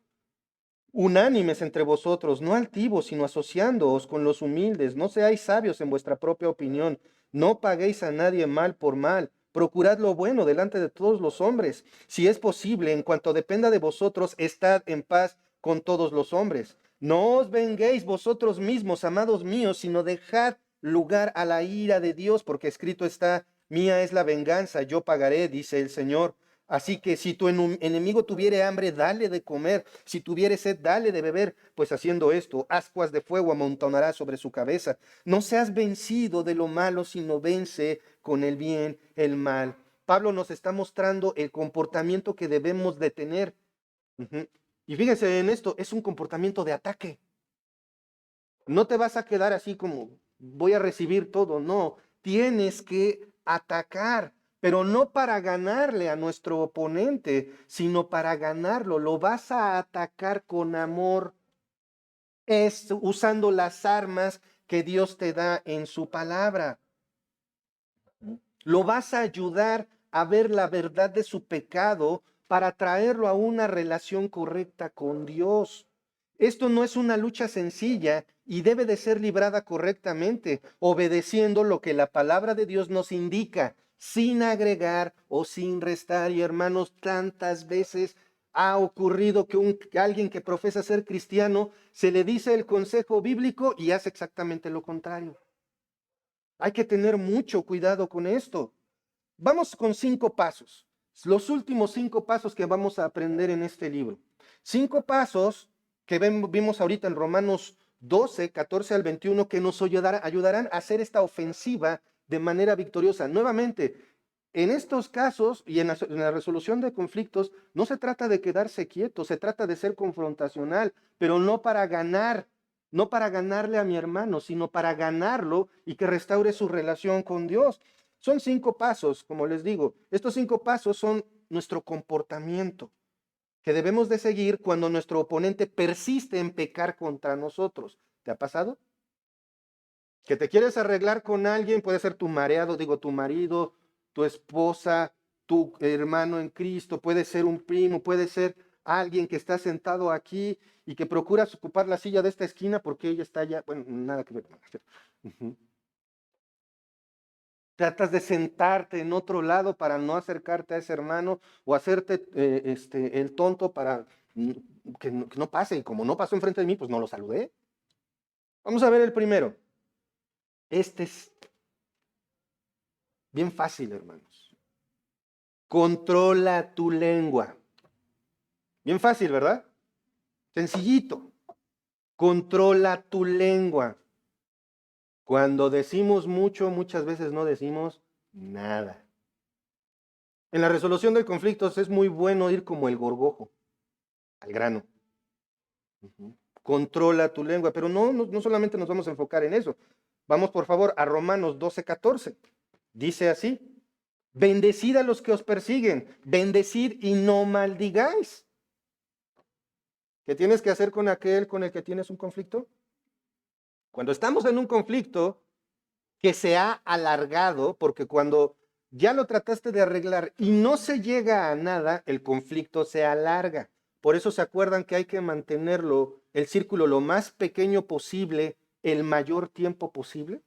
Unánimes entre vosotros, no altivos, sino asociándoos con los humildes. No seáis sabios en vuestra propia opinión. No paguéis a nadie mal por mal. Procurad lo bueno delante de todos los hombres. Si es posible, en cuanto dependa de vosotros, estad en paz con todos los hombres. No os venguéis vosotros mismos, amados míos, sino dejad lugar a la ira de Dios, porque escrito está, mía es la venganza, yo pagaré, dice el Señor. Así que si tu enemigo tuviere hambre, dale de comer. Si tuviere sed, dale de beber. Pues haciendo esto, ascuas de fuego amontonará sobre su cabeza. No seas vencido de lo malo, sino vence con el bien el mal. Pablo nos está mostrando el comportamiento que debemos de tener. Y fíjense en esto, es un comportamiento de ataque. No te vas a quedar así como voy a recibir todo. No, tienes que atacar, pero no para ganarle a nuestro oponente, sino para ganarlo. Lo vas a atacar con amor, es usando las armas que Dios te da en su palabra. Lo vas a ayudar a ver la verdad de su pecado para traerlo a una relación correcta con Dios. Esto no es una lucha sencilla y debe de ser librada correctamente, obedeciendo lo que la palabra de Dios nos indica, sin agregar o sin restar. Y hermanos, tantas veces ha ocurrido que alguien que profesa ser cristiano se le dice el consejo bíblico y hace exactamente lo contrario. Hay que tener mucho cuidado con esto. Vamos con 5 pasos, los últimos 5 pasos que vamos a aprender en este libro. 5 pasos que vimos ahorita en Romanos 12, 14 al 21, que nos ayudarán a hacer esta ofensiva de manera victoriosa. Nuevamente, en estos casos y en la resolución de conflictos, no se trata de quedarse quieto, se trata de ser confrontacional, pero no para ganar, no para ganarle a mi hermano, sino para ganarlo y que restaure su relación con Dios. Son 5 pasos, como les digo. Estos 5 pasos son nuestro comportamiento que debemos de seguir cuando nuestro oponente persiste en pecar contra nosotros. ¿Te ha pasado? Que te quieres arreglar con alguien, puede ser tu mareado, digo, tu marido, tu esposa, tu hermano en Cristo, puede ser un primo, puede ser alguien que está sentado aquí y que procuras ocupar la silla de esta esquina porque ella está allá. Bueno, nada que ver. Uh-huh. Tratas de sentarte en otro lado para no acercarte a ese hermano o hacerte el tonto para que no pase. Y como no pasó enfrente de mí, pues no lo saludé. Vamos a ver el primero. Este es bien fácil, hermanos. Controla tu lengua. Bien fácil, ¿verdad? Sencillito. Controla tu lengua. Cuando decimos mucho, muchas veces no decimos nada. En la resolución de conflictos es muy bueno ir como el gorgojo, al grano. Uh-huh. Controla tu lengua, pero no solamente nos vamos a enfocar en eso. Vamos por favor a Romanos 12:14. Dice así: bendecid a los que os persiguen, bendecid y no maldigáis. ¿Qué tienes que hacer con aquel con el que tienes un conflicto? Cuando estamos en un conflicto que se ha alargado, porque cuando ya lo trataste de arreglar y no se llega a nada, el conflicto se alarga. Por eso se acuerdan que hay que mantenerlo, el círculo lo más pequeño posible, el mayor tiempo posible.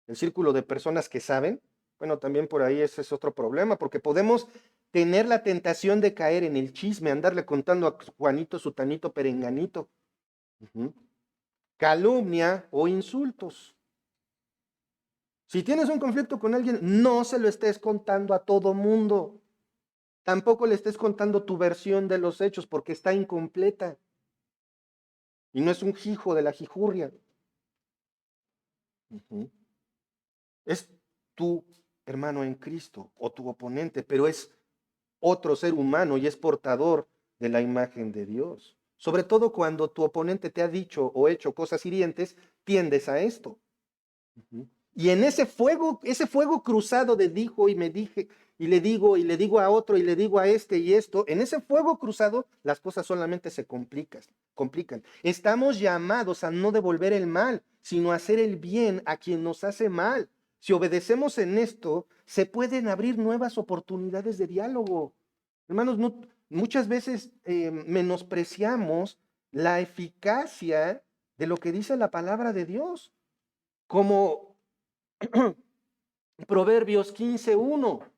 El círculo de personas que saben. Bueno, también por ahí ese es otro problema, porque podemos tener la tentación de caer en el chisme, andarle contando a Juanito, Sutanito, Perenganito. Uh-huh. Calumnia o insultos. Si tienes un conflicto con alguien, no se lo estés contando a todo mundo. Tampoco le estés contando tu versión de los hechos porque está incompleta. Y no es un hijo de la jijurria. Uh-huh. Es tu hermano en Cristo o tu oponente, pero es otro ser humano y es portador de la imagen de Dios. Sobre todo cuando tu oponente te ha dicho o hecho cosas hirientes, tiendes a esto. Uh-huh. Y en ese fuego cruzado de dijo y me dije, y le digo a otro, y le digo a este y esto, en ese fuego cruzado las cosas solamente se complican. Estamos llamados a no devolver el mal, sino a hacer el bien a quien nos hace mal. Si obedecemos en esto, se pueden abrir nuevas oportunidades de diálogo. Hermanos, muchas veces menospreciamos la eficacia de lo que dice la palabra de Dios. Como Proverbios 15:1.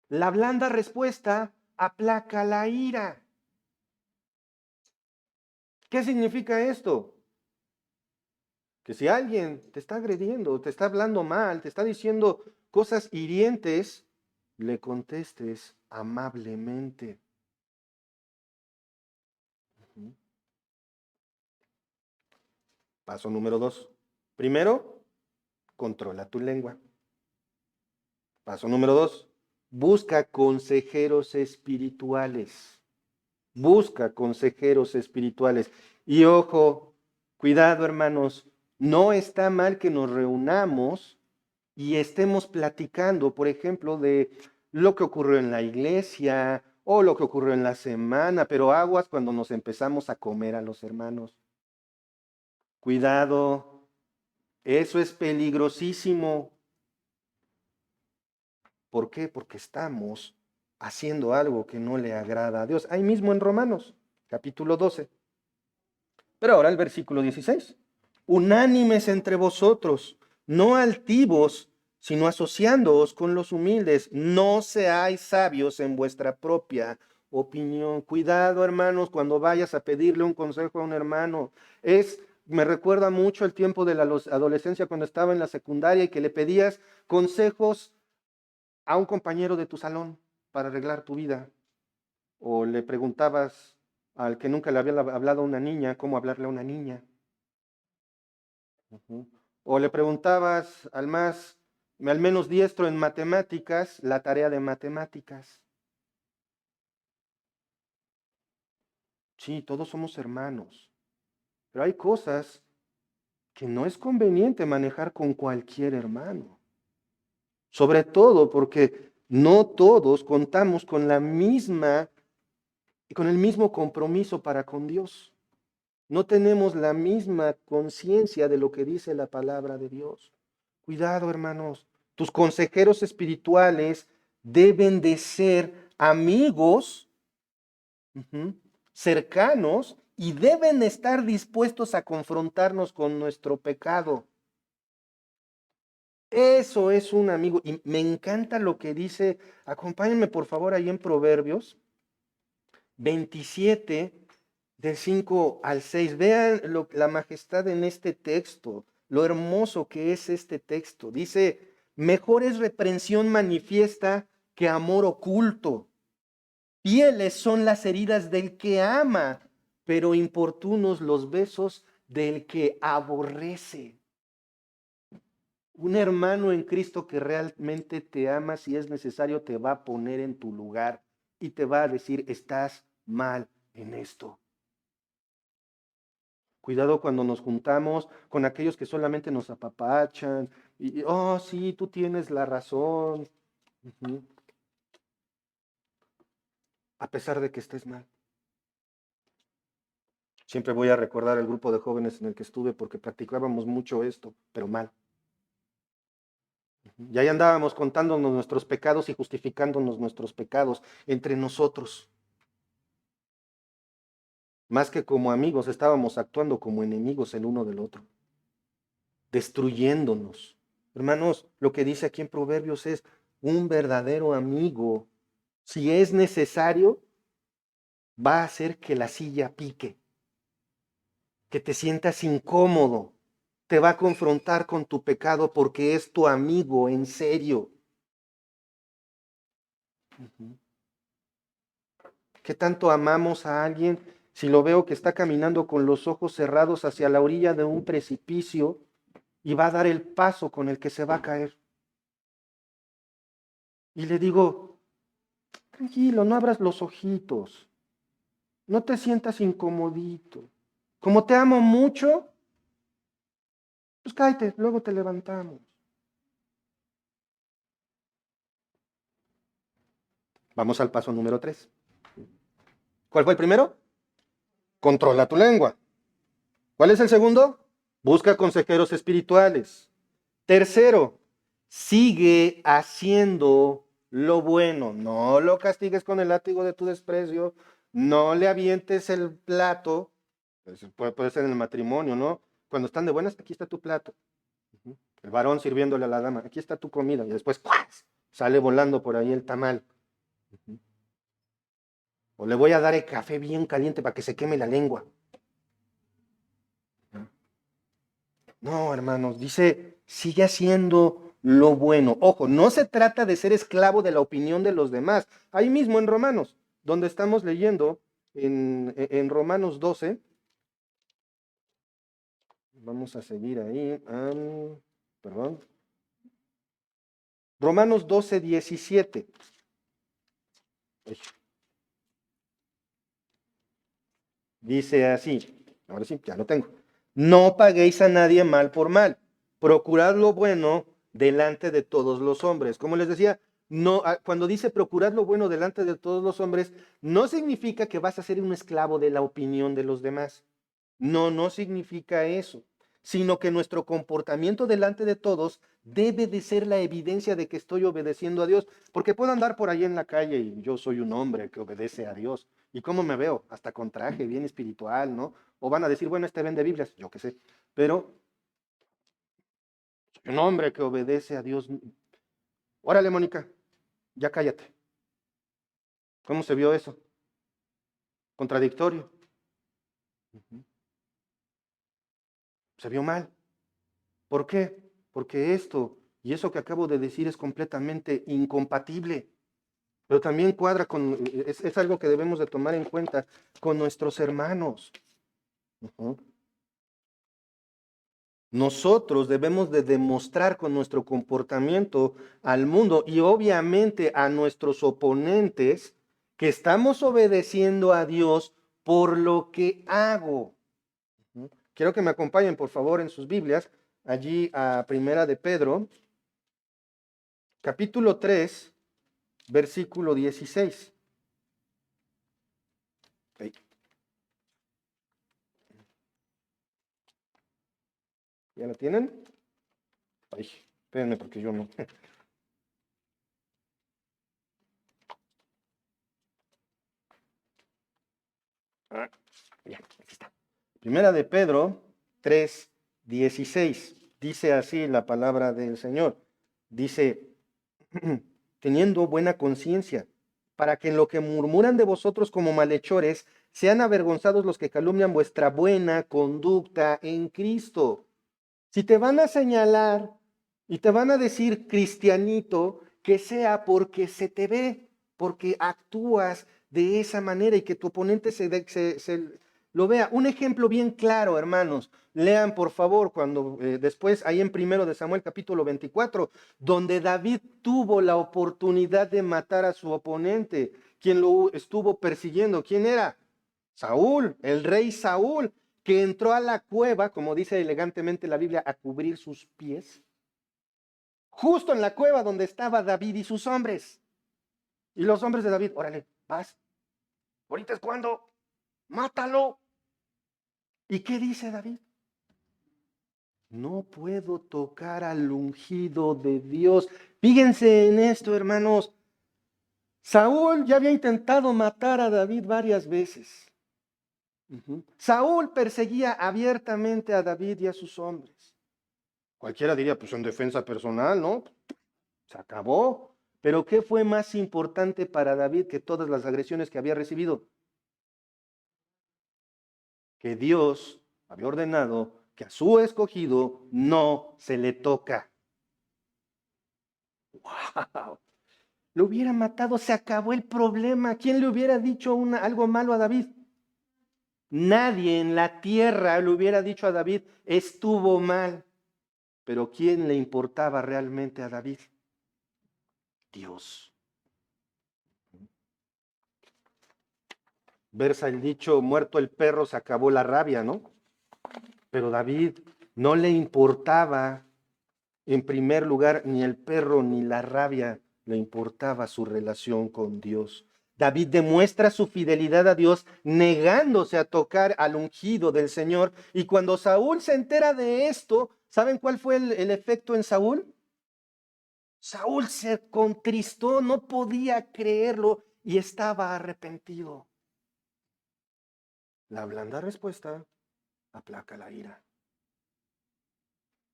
La blanda respuesta aplaca la ira. ¿Qué significa esto? Que si alguien te está agrediendo, te está hablando mal, te está diciendo cosas hirientes, le contestes amablemente. Paso número 2. Primero, controla tu lengua. Paso número 2. Busca consejeros espirituales. Busca consejeros espirituales. Y ojo, cuidado hermanos, no está mal que nos reunamos y estemos platicando, por ejemplo, de lo que ocurrió en la iglesia o lo que ocurrió en la semana, pero aguas cuando nos empezamos a comer a los hermanos. Cuidado, eso es peligrosísimo. ¿Por qué? Porque estamos haciendo algo que no le agrada a Dios. Ahí mismo en Romanos, capítulo 12. Pero ahora el versículo 16. Unánimes entre vosotros, no altivos, sino asociándoos con los humildes. No seáis sabios en vuestra propia opinión. Cuidado, hermanos, cuando vayas a pedirle un consejo a un hermano. Me recuerda mucho el tiempo de la adolescencia cuando estaba en la secundaria y que le pedías consejos a un compañero de tu salón para arreglar tu vida. O le preguntabas al que nunca le había hablado a una niña cómo hablarle a una niña. Ujú. O le preguntabas al menos diestro en matemáticas, la tarea de matemáticas. Sí, todos somos hermanos, pero hay cosas que no es conveniente manejar con cualquier hermano. Sobre todo porque no todos contamos con con el mismo compromiso para con Dios. No tenemos la misma conciencia de lo que dice la palabra de Dios. Cuidado, hermanos. Tus consejeros espirituales deben de ser amigos, ujú, cercanos, y deben estar dispuestos a confrontarnos con nuestro pecado. Eso es un amigo. Y me encanta lo que dice, acompáñenme por favor ahí en Proverbios 27, del 5 al 6. Vean la majestad en este texto, lo hermoso que es este texto. Dice, mejor es reprensión manifiesta que amor oculto. Fieles son las heridas del que ama, pero importunos los besos del que aborrece. Un hermano en Cristo que realmente te ama, si es necesario, te va a poner en tu lugar y te va a decir, estás mal en esto. Cuidado cuando nos juntamos con aquellos que solamente nos apapachan oh, sí, tú tienes la razón. Ujú. A pesar de que estés mal. Siempre voy a recordar el grupo de jóvenes en el que estuve porque practicábamos mucho esto, pero mal. Y ahí andábamos contándonos nuestros pecados y justificándonos nuestros pecados entre nosotros. Más que como amigos, estábamos actuando como enemigos el uno del otro, destruyéndonos. Hermanos, lo que dice aquí en Proverbios es un verdadero amigo. Si es necesario, va a hacer que la silla pique, que te sientas incómodo, te va a confrontar con tu pecado porque es tu amigo, en serio. ¿Qué tanto amamos a alguien si lo veo que está caminando con los ojos cerrados hacia la orilla de un precipicio y va a dar el paso con el que se va a caer? Y le digo, tranquilo, no abras los ojitos, no te sientas incomodito. Como te amo mucho, pues cállate, luego te levantamos. Vamos al paso número 3. ¿Cuál fue el primero? Controla tu lengua. ¿Cuál es el segundo? Busca consejeros espirituales. Tercero, sigue haciendo lo bueno. No lo castigues con el látigo de tu desprecio. No le avientes el plato. Puede ser en el matrimonio, ¿no? Cuando están de buenas, aquí está tu plato. El varón sirviéndole a la dama, aquí está tu comida. Y después ¡cuas! Sale volando por ahí el tamal. O le voy a dar el café bien caliente para que se queme la lengua. No, hermanos, dice, sigue haciendo lo bueno. Ojo, no se trata de ser esclavo de la opinión de los demás. Ahí mismo en Romanos, donde estamos leyendo, en Romanos 12, vamos a seguir ahí, perdón, Romanos 12, 17. Dice así, ahora sí, ya lo tengo. No paguéis a nadie mal por mal. Procurad lo bueno delante de todos los hombres. Como les decía, no, cuando dice procurad lo bueno delante de todos los hombres, no significa que vas a ser un esclavo de la opinión de los demás. No, no significa eso. sino que nuestro comportamiento delante de todos debe de ser la evidencia de que estoy obedeciendo a Dios. Porque puedo andar por ahí en la calle y yo soy un hombre que obedece a Dios. ¿Y cómo me veo? Hasta con traje, bien espiritual, ¿no? O van a decir, bueno, este vende Biblias, yo qué sé. Pero soy un hombre que obedece a Dios. Órale, Mónica, ya cállate. ¿Cómo se vio eso? Contradictorio. Se vio mal. ¿Por qué? Porque esto y eso que acabo de decir es completamente incompatible, pero también cuadra con, es algo que debemos de tomar en cuenta con nuestros hermanos. Ujú. Nosotros debemos de demostrar con nuestro comportamiento al mundo y obviamente a nuestros oponentes que estamos obedeciendo a Dios por lo que hago. Ujú. Quiero que me acompañen, por favor, en sus Biblias, allí a Primera de Pedro, capítulo 3, versículo 16. Ahí. ¿Ya la tienen? Ay, espérenme porque yo no. Ah, ya, aquí está. Primera de Pedro 3, 16. Dice así la palabra del Señor. Dice, teniendo buena conciencia, para que en lo que murmuran de vosotros como malhechores, sean avergonzados los que calumnian vuestra buena conducta en Cristo. Si te van a señalar y te van a decir cristianito, que sea porque se te ve, porque actúas de esa manera y que tu oponente se lo vea. Un ejemplo bien claro, hermanos. Lean por favor cuando después ahí en 1 Samuel capítulo 24, donde David tuvo la oportunidad de matar a su oponente, quien lo estuvo persiguiendo. ¿Quién era? Saúl, el rey Saúl, que entró a la cueva, como dice elegantemente la Biblia, a cubrir sus pies, justo en la cueva donde estaba David y sus hombres. Y los hombres de David, órale, vas, ahorita es cuando, mátalo. ¿Y qué dice David? No puedo tocar al ungido de Dios. Fíjense en esto, hermanos. Saúl ya había intentado matar a David varias veces. Saúl perseguía abiertamente a David y a sus hombres. Cualquiera diría, pues en defensa personal, ¿no? Se acabó. Pero ¿qué fue más importante para David que todas las agresiones que había recibido? Que Dios había ordenado que a su escogido no se le toca. ¡Wow! Lo hubiera matado, se acabó el problema. ¿Quién le hubiera dicho algo malo a David? Nadie en la tierra le hubiera dicho a David, estuvo mal. Pero ¿quién le importaba realmente a David? Dios. Versa el dicho, muerto el perro, se acabó la rabia, ¿no? Pero David no le importaba, en primer lugar, ni el perro ni la rabia, le importaba su relación con Dios. David demuestra su fidelidad a Dios negándose a tocar al ungido del Señor. Y cuando Saúl se entera de esto, ¿saben cuál fue el efecto en Saúl? Saúl se contristó, no podía creerlo y estaba arrepentido. La blanda respuesta aplaca la ira.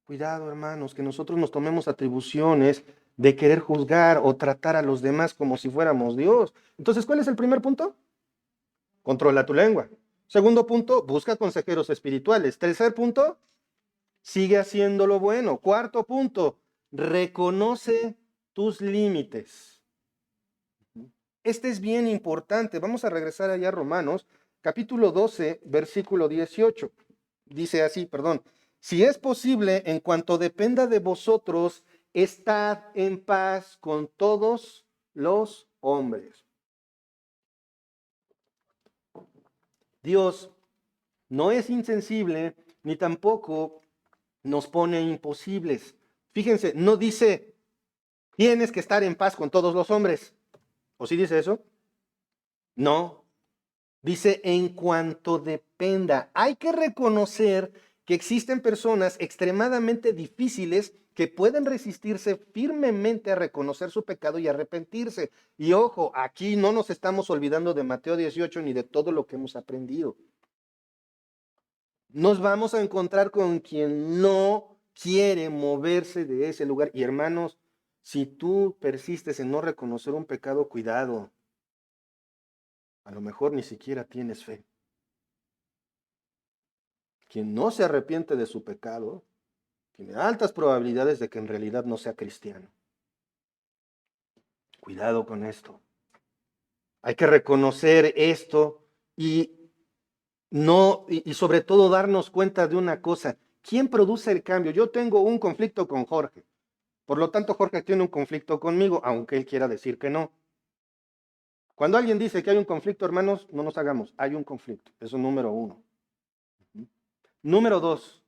Cuidado, hermanos, que nosotros nos tomemos atribuciones de querer juzgar o tratar a los demás como si fuéramos Dios. Entonces, ¿cuál es el primer punto? Controla tu lengua. Segundo punto, busca consejeros espirituales. Tercer punto, sigue haciendo lo bueno. Cuarto punto, reconoce tus límites. Este es bien importante. Vamos a regresar allá a Romanos, capítulo 12, versículo 18. Dice así, perdón. Si es posible, en cuanto dependa de vosotros, estad en paz con todos los hombres. Dios no es insensible, ni tampoco nos pone imposibles. Fíjense, no dice, tienes que estar en paz con todos los hombres. ¿O sí dice eso? No. Dice, en cuanto dependa. Hay que reconocer que existen personas extremadamente difíciles que pueden resistirse firmemente a reconocer su pecado y arrepentirse. Y ojo, aquí no nos estamos olvidando de Mateo 18 ni de todo lo que hemos aprendido. Nos vamos a encontrar con quien no quiere moverse de ese lugar. Y hermanos, si tú persistes en no reconocer un pecado, cuidado. A lo mejor ni siquiera tienes fe. Quien no se arrepiente de su pecado, tiene altas probabilidades de que en realidad no sea cristiano. Cuidado con esto. Hay que reconocer esto y sobre todo darnos cuenta de una cosa. ¿Quién produce el cambio? Yo tengo un conflicto con Jorge. Por lo tanto, Jorge tiene un conflicto conmigo, aunque él quiera decir que no. Cuando alguien dice que hay un conflicto, hermanos, no nos hagamos. Hay un conflicto. Eso es número uno. Número dos,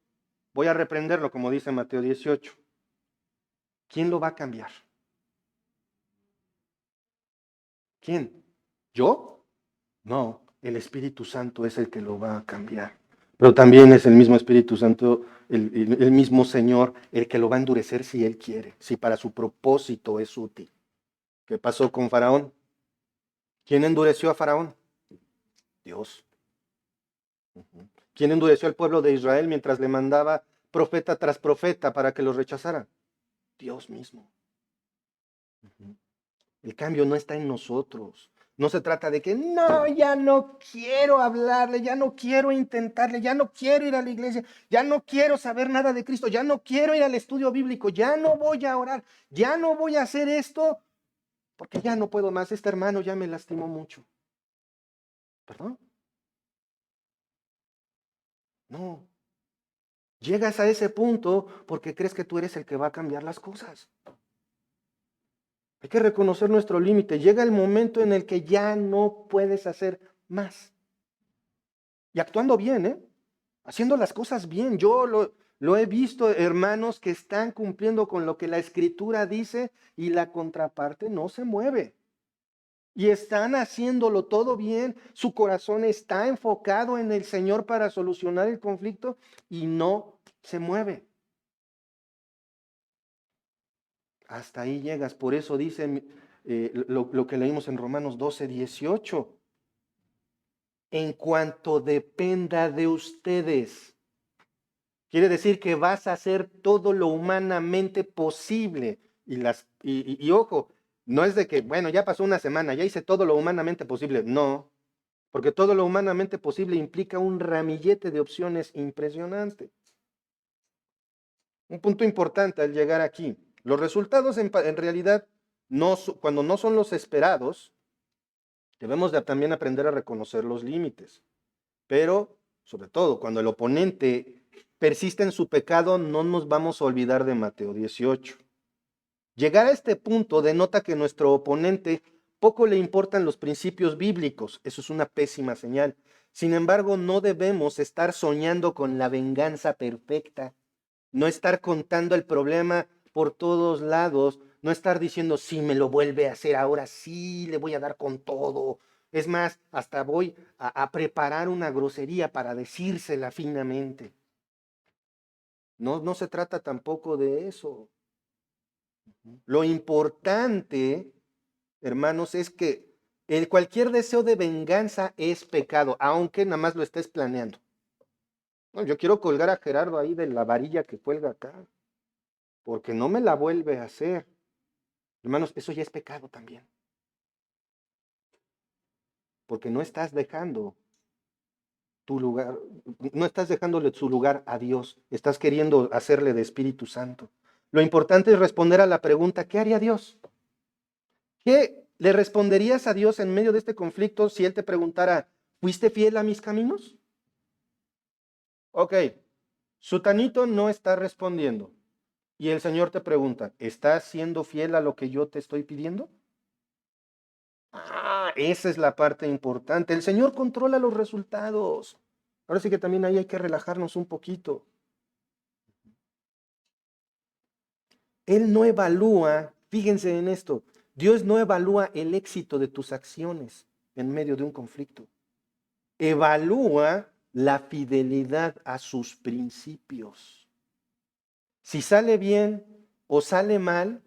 voy a reprenderlo, como dice Mateo 18. ¿Quién lo va a cambiar? ¿Quién? ¿Yo? No, el Espíritu Santo es el que lo va a cambiar. Pero también es el mismo Espíritu Santo, el mismo Señor, el que lo va a endurecer si Él quiere, si para su propósito es útil. ¿Qué pasó con Faraón? ¿Quién endureció a Faraón? Dios. ¿Quién endureció al pueblo de Israel mientras le mandaba profeta tras profeta para que los rechazara? Dios mismo. El cambio no está en nosotros. No se trata de que no, ya no quiero hablarle, ya no quiero intentarle, ya no quiero ir a la iglesia, ya no quiero saber nada de Cristo, ya no quiero ir al estudio bíblico, ya no voy a orar, ya no voy a hacer esto, porque ya no puedo más. Este hermano ya me lastimó mucho. ¿Perdón? No. Llegas a ese punto porque crees que tú eres el que va a cambiar las cosas. Hay que reconocer nuestro límite. Llega el momento en el que ya no puedes hacer más. Y actuando bien, ¿eh? Haciendo las cosas bien. Yo lo he visto, hermanos, que están cumpliendo con lo que la Escritura dice y la contraparte no se mueve. Y están haciéndolo todo bien. Su corazón está enfocado en el Señor para solucionar el conflicto y no se mueve. Hasta ahí llegas. Por eso dice lo que leímos en Romanos 12:18. En cuanto dependa de ustedes. Quiere decir que vas a hacer todo lo humanamente posible. Y ojo, no es de que, bueno, ya pasó una semana, ya hice todo lo humanamente posible. No, porque todo lo humanamente posible implica un ramillete de opciones impresionante. Un punto importante al llegar aquí. Los resultados en realidad, cuando no son los esperados, debemos también aprender a reconocer los límites. Pero, sobre todo, cuando el oponente persiste en su pecado, no nos vamos a olvidar de Mateo 18. Llegar a este punto denota que nuestro oponente poco le importan los principios bíblicos. Eso es una pésima señal. Sin embargo, no debemos estar soñando con la venganza perfecta. No estar contando el problema por todos lados. No estar diciendo, si me lo vuelve a hacer ahora, sí, le voy a dar con todo. Es más, hasta voy a preparar una grosería para decírsela finamente. No se trata tampoco de eso. Lo importante, hermanos, es que cualquier deseo de venganza es pecado, aunque nada más lo estés planeando. No, yo quiero colgar a Gerardo ahí de la varilla que cuelga acá, porque no me la vuelve a hacer. Hermanos, eso ya es pecado también. Porque no estás dejando tu lugar, no estás dejándole su lugar a Dios, estás queriendo hacerle de Espíritu Santo. Lo importante es responder a la pregunta, ¿qué haría Dios? ¿Qué le responderías a Dios en medio de este conflicto si Él te preguntara, ¿fuiste fiel a mis caminos? Ok, Sutanito no está respondiendo. Y el Señor te pregunta, ¿estás siendo fiel a lo que yo te estoy pidiendo? Ah, esa es la parte importante. El Señor controla los resultados. Ahora sí que también ahí hay que relajarnos un poquito. Él no evalúa, fíjense en esto, Dios no evalúa el éxito de tus acciones en medio de un conflicto. Evalúa la fidelidad a sus principios. Si sale bien o sale mal,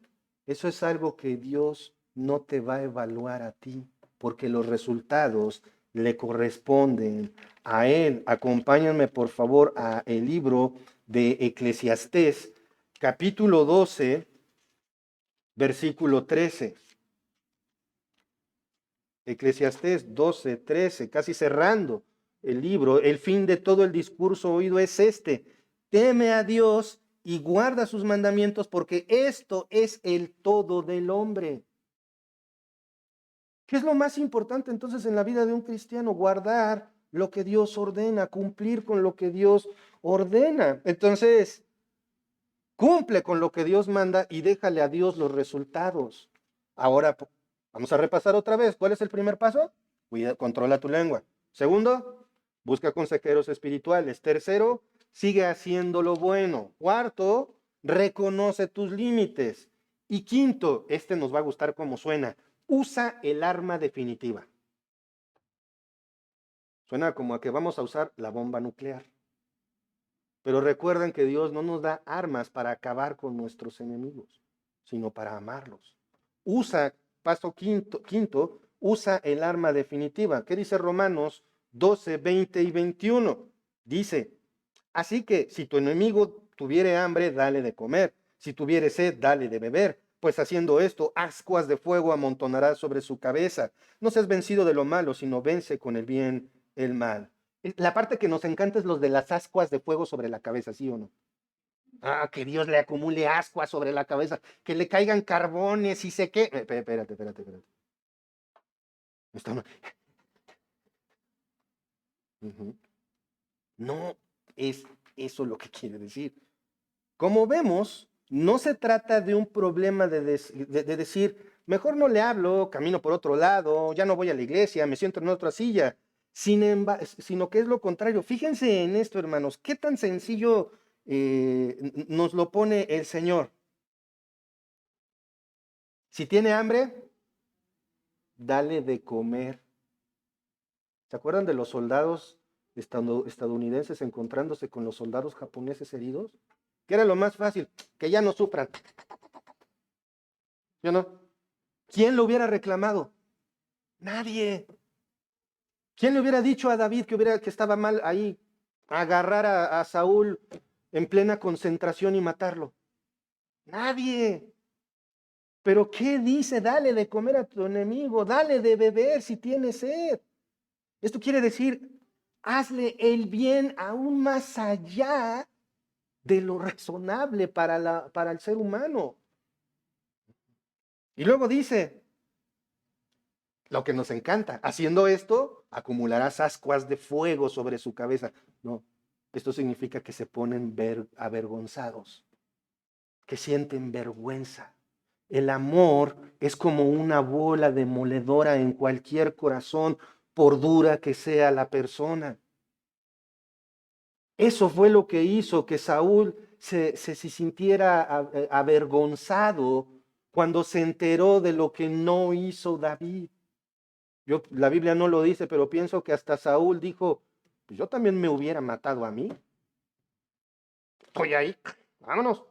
eso es algo que Dios no te va a evaluar a ti, porque los resultados le corresponden a Él. Acompáñenme por favor a el libro de Eclesiastés, capítulo 12, versículo 13. Eclesiastés 12, 13, casi cerrando el libro. El fin de todo el discurso oído es este: teme a Dios y guarda sus mandamientos, porque esto es el todo del hombre. ¿Qué es lo más importante entonces en la vida de un cristiano? Guardar lo que Dios ordena, cumplir con lo que Dios ordena. Entonces, cumple con lo que Dios manda y déjale a Dios los resultados. Ahora, vamos a repasar otra vez. ¿Cuál es el primer paso? Cuida, controla tu lengua. Segundo, busca consejeros espirituales. Tercero, sigue haciendo lo bueno. Cuarto, reconoce tus límites. Y quinto, este nos va a gustar como suena: usa el arma definitiva. Suena como a que vamos a usar la bomba nuclear. Pero recuerden que Dios no nos da armas para acabar con nuestros enemigos, sino para amarlos. Usa, paso quinto, usa el arma definitiva. ¿Qué dice Romanos 12, 20 y 21? Dice: así que si tu enemigo tuviere hambre, dale de comer. Si tuviere sed, dale de beber. Pues haciendo esto, ascuas de fuego amontonarás sobre su cabeza. No seas vencido de lo malo, sino vence con el bien el mal. La parte que nos encanta es los de las ascuas de fuego sobre la cabeza, ¿sí o no? Ah, que Dios le acumule ascuas sobre la cabeza, que le caigan carbones y sé qué. Espérate. Esto no. Uh-huh. No es eso lo que quiere decir. Como vemos, no se trata de un problema de decir, mejor no le hablo, camino por otro lado, ya no voy a la iglesia, me siento en otra silla, sino que es lo contrario. Fíjense en esto, hermanos, qué tan sencillo nos lo pone el Señor. Si tiene hambre, dale de comer. ¿Se acuerdan de los soldados estadounidenses encontrándose con los soldados japoneses heridos? ¿Qué era lo más fácil? Que ya no sufran. ¿Sí o no? ¿Quién lo hubiera reclamado? Nadie. ¿Quién le hubiera dicho a David que estaba mal ahí agarrar a Saúl en plena concentración y matarlo? Nadie. Pero ¿qué dice? Dale de comer a tu enemigo, dale de beber si tiene sed. Esto quiere decir, hazle el bien aún más allá de lo razonable para el ser humano. Y luego dice, lo que nos encanta: haciendo esto, acumularás ascuas de fuego sobre su cabeza. No, esto significa que se ponen avergonzados, que sienten vergüenza. El amor es como una bola demoledora en cualquier corazón, por dura que sea la persona. Eso fue lo que hizo que Saúl se sintiera avergonzado cuando se enteró de lo que no hizo David. La Biblia no lo dice, pero pienso que hasta Saúl dijo, pues yo también me hubiera matado a mí. Estoy ahí, vámonos.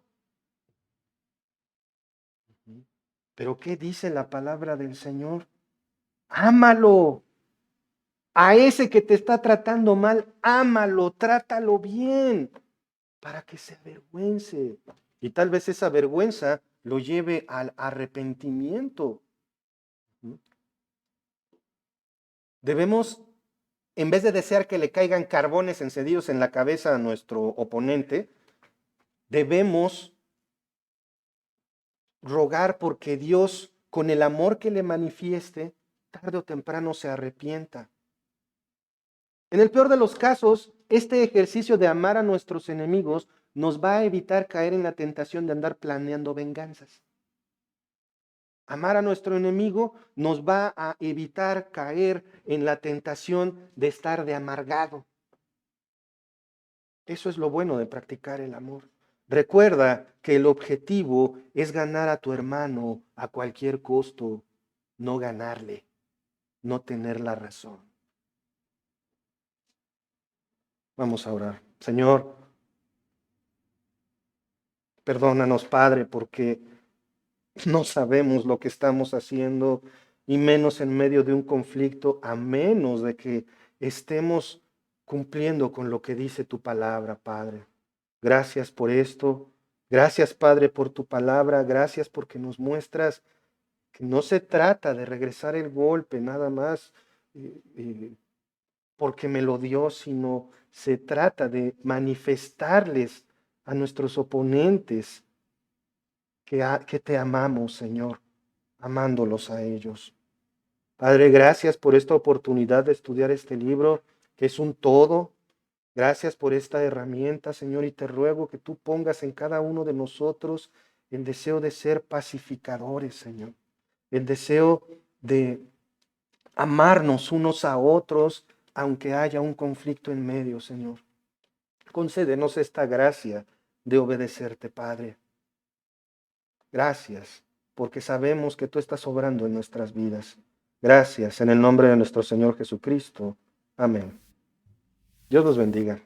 Pero ¿qué dice la palabra del Señor? Ámalo. A ese que te está tratando mal, ámalo, trátalo bien, para que se avergüence. Y tal vez esa vergüenza lo lleve al arrepentimiento. Debemos, en vez de desear que le caigan carbones encendidos en la cabeza a nuestro oponente, debemos rogar porque Dios, con el amor que le manifieste, tarde o temprano se arrepienta. En el peor de los casos, este ejercicio de amar a nuestros enemigos nos va a evitar caer en la tentación de andar planeando venganzas. Amar a nuestro enemigo nos va a evitar caer en la tentación de estar de amargado. Eso es lo bueno de practicar el amor. Recuerda que el objetivo es ganar a tu hermano a cualquier costo, no ganarle, no tener la razón. Vamos a orar. Señor, perdónanos, Padre, porque no sabemos lo que estamos haciendo y menos en medio de un conflicto, a menos de que estemos cumpliendo con lo que dice tu palabra, Padre. Gracias por esto. Gracias, Padre, por tu palabra. Gracias porque nos muestras que no se trata de regresar el golpe nada más porque me lo dio, sino se trata de manifestarles a nuestros oponentes que te amamos, Señor, amándolos a ellos. Padre, gracias por esta oportunidad de estudiar este libro, que es un todo. Gracias por esta herramienta, Señor, y te ruego que tú pongas en cada uno de nosotros el deseo de ser pacificadores, Señor. El deseo de amarnos unos a otros, aunque haya un conflicto en medio, Señor. Concédenos esta gracia de obedecerte, Padre. Gracias, porque sabemos que tú estás obrando en nuestras vidas. Gracias, en el nombre de nuestro Señor Jesucristo. Amén. Dios los bendiga.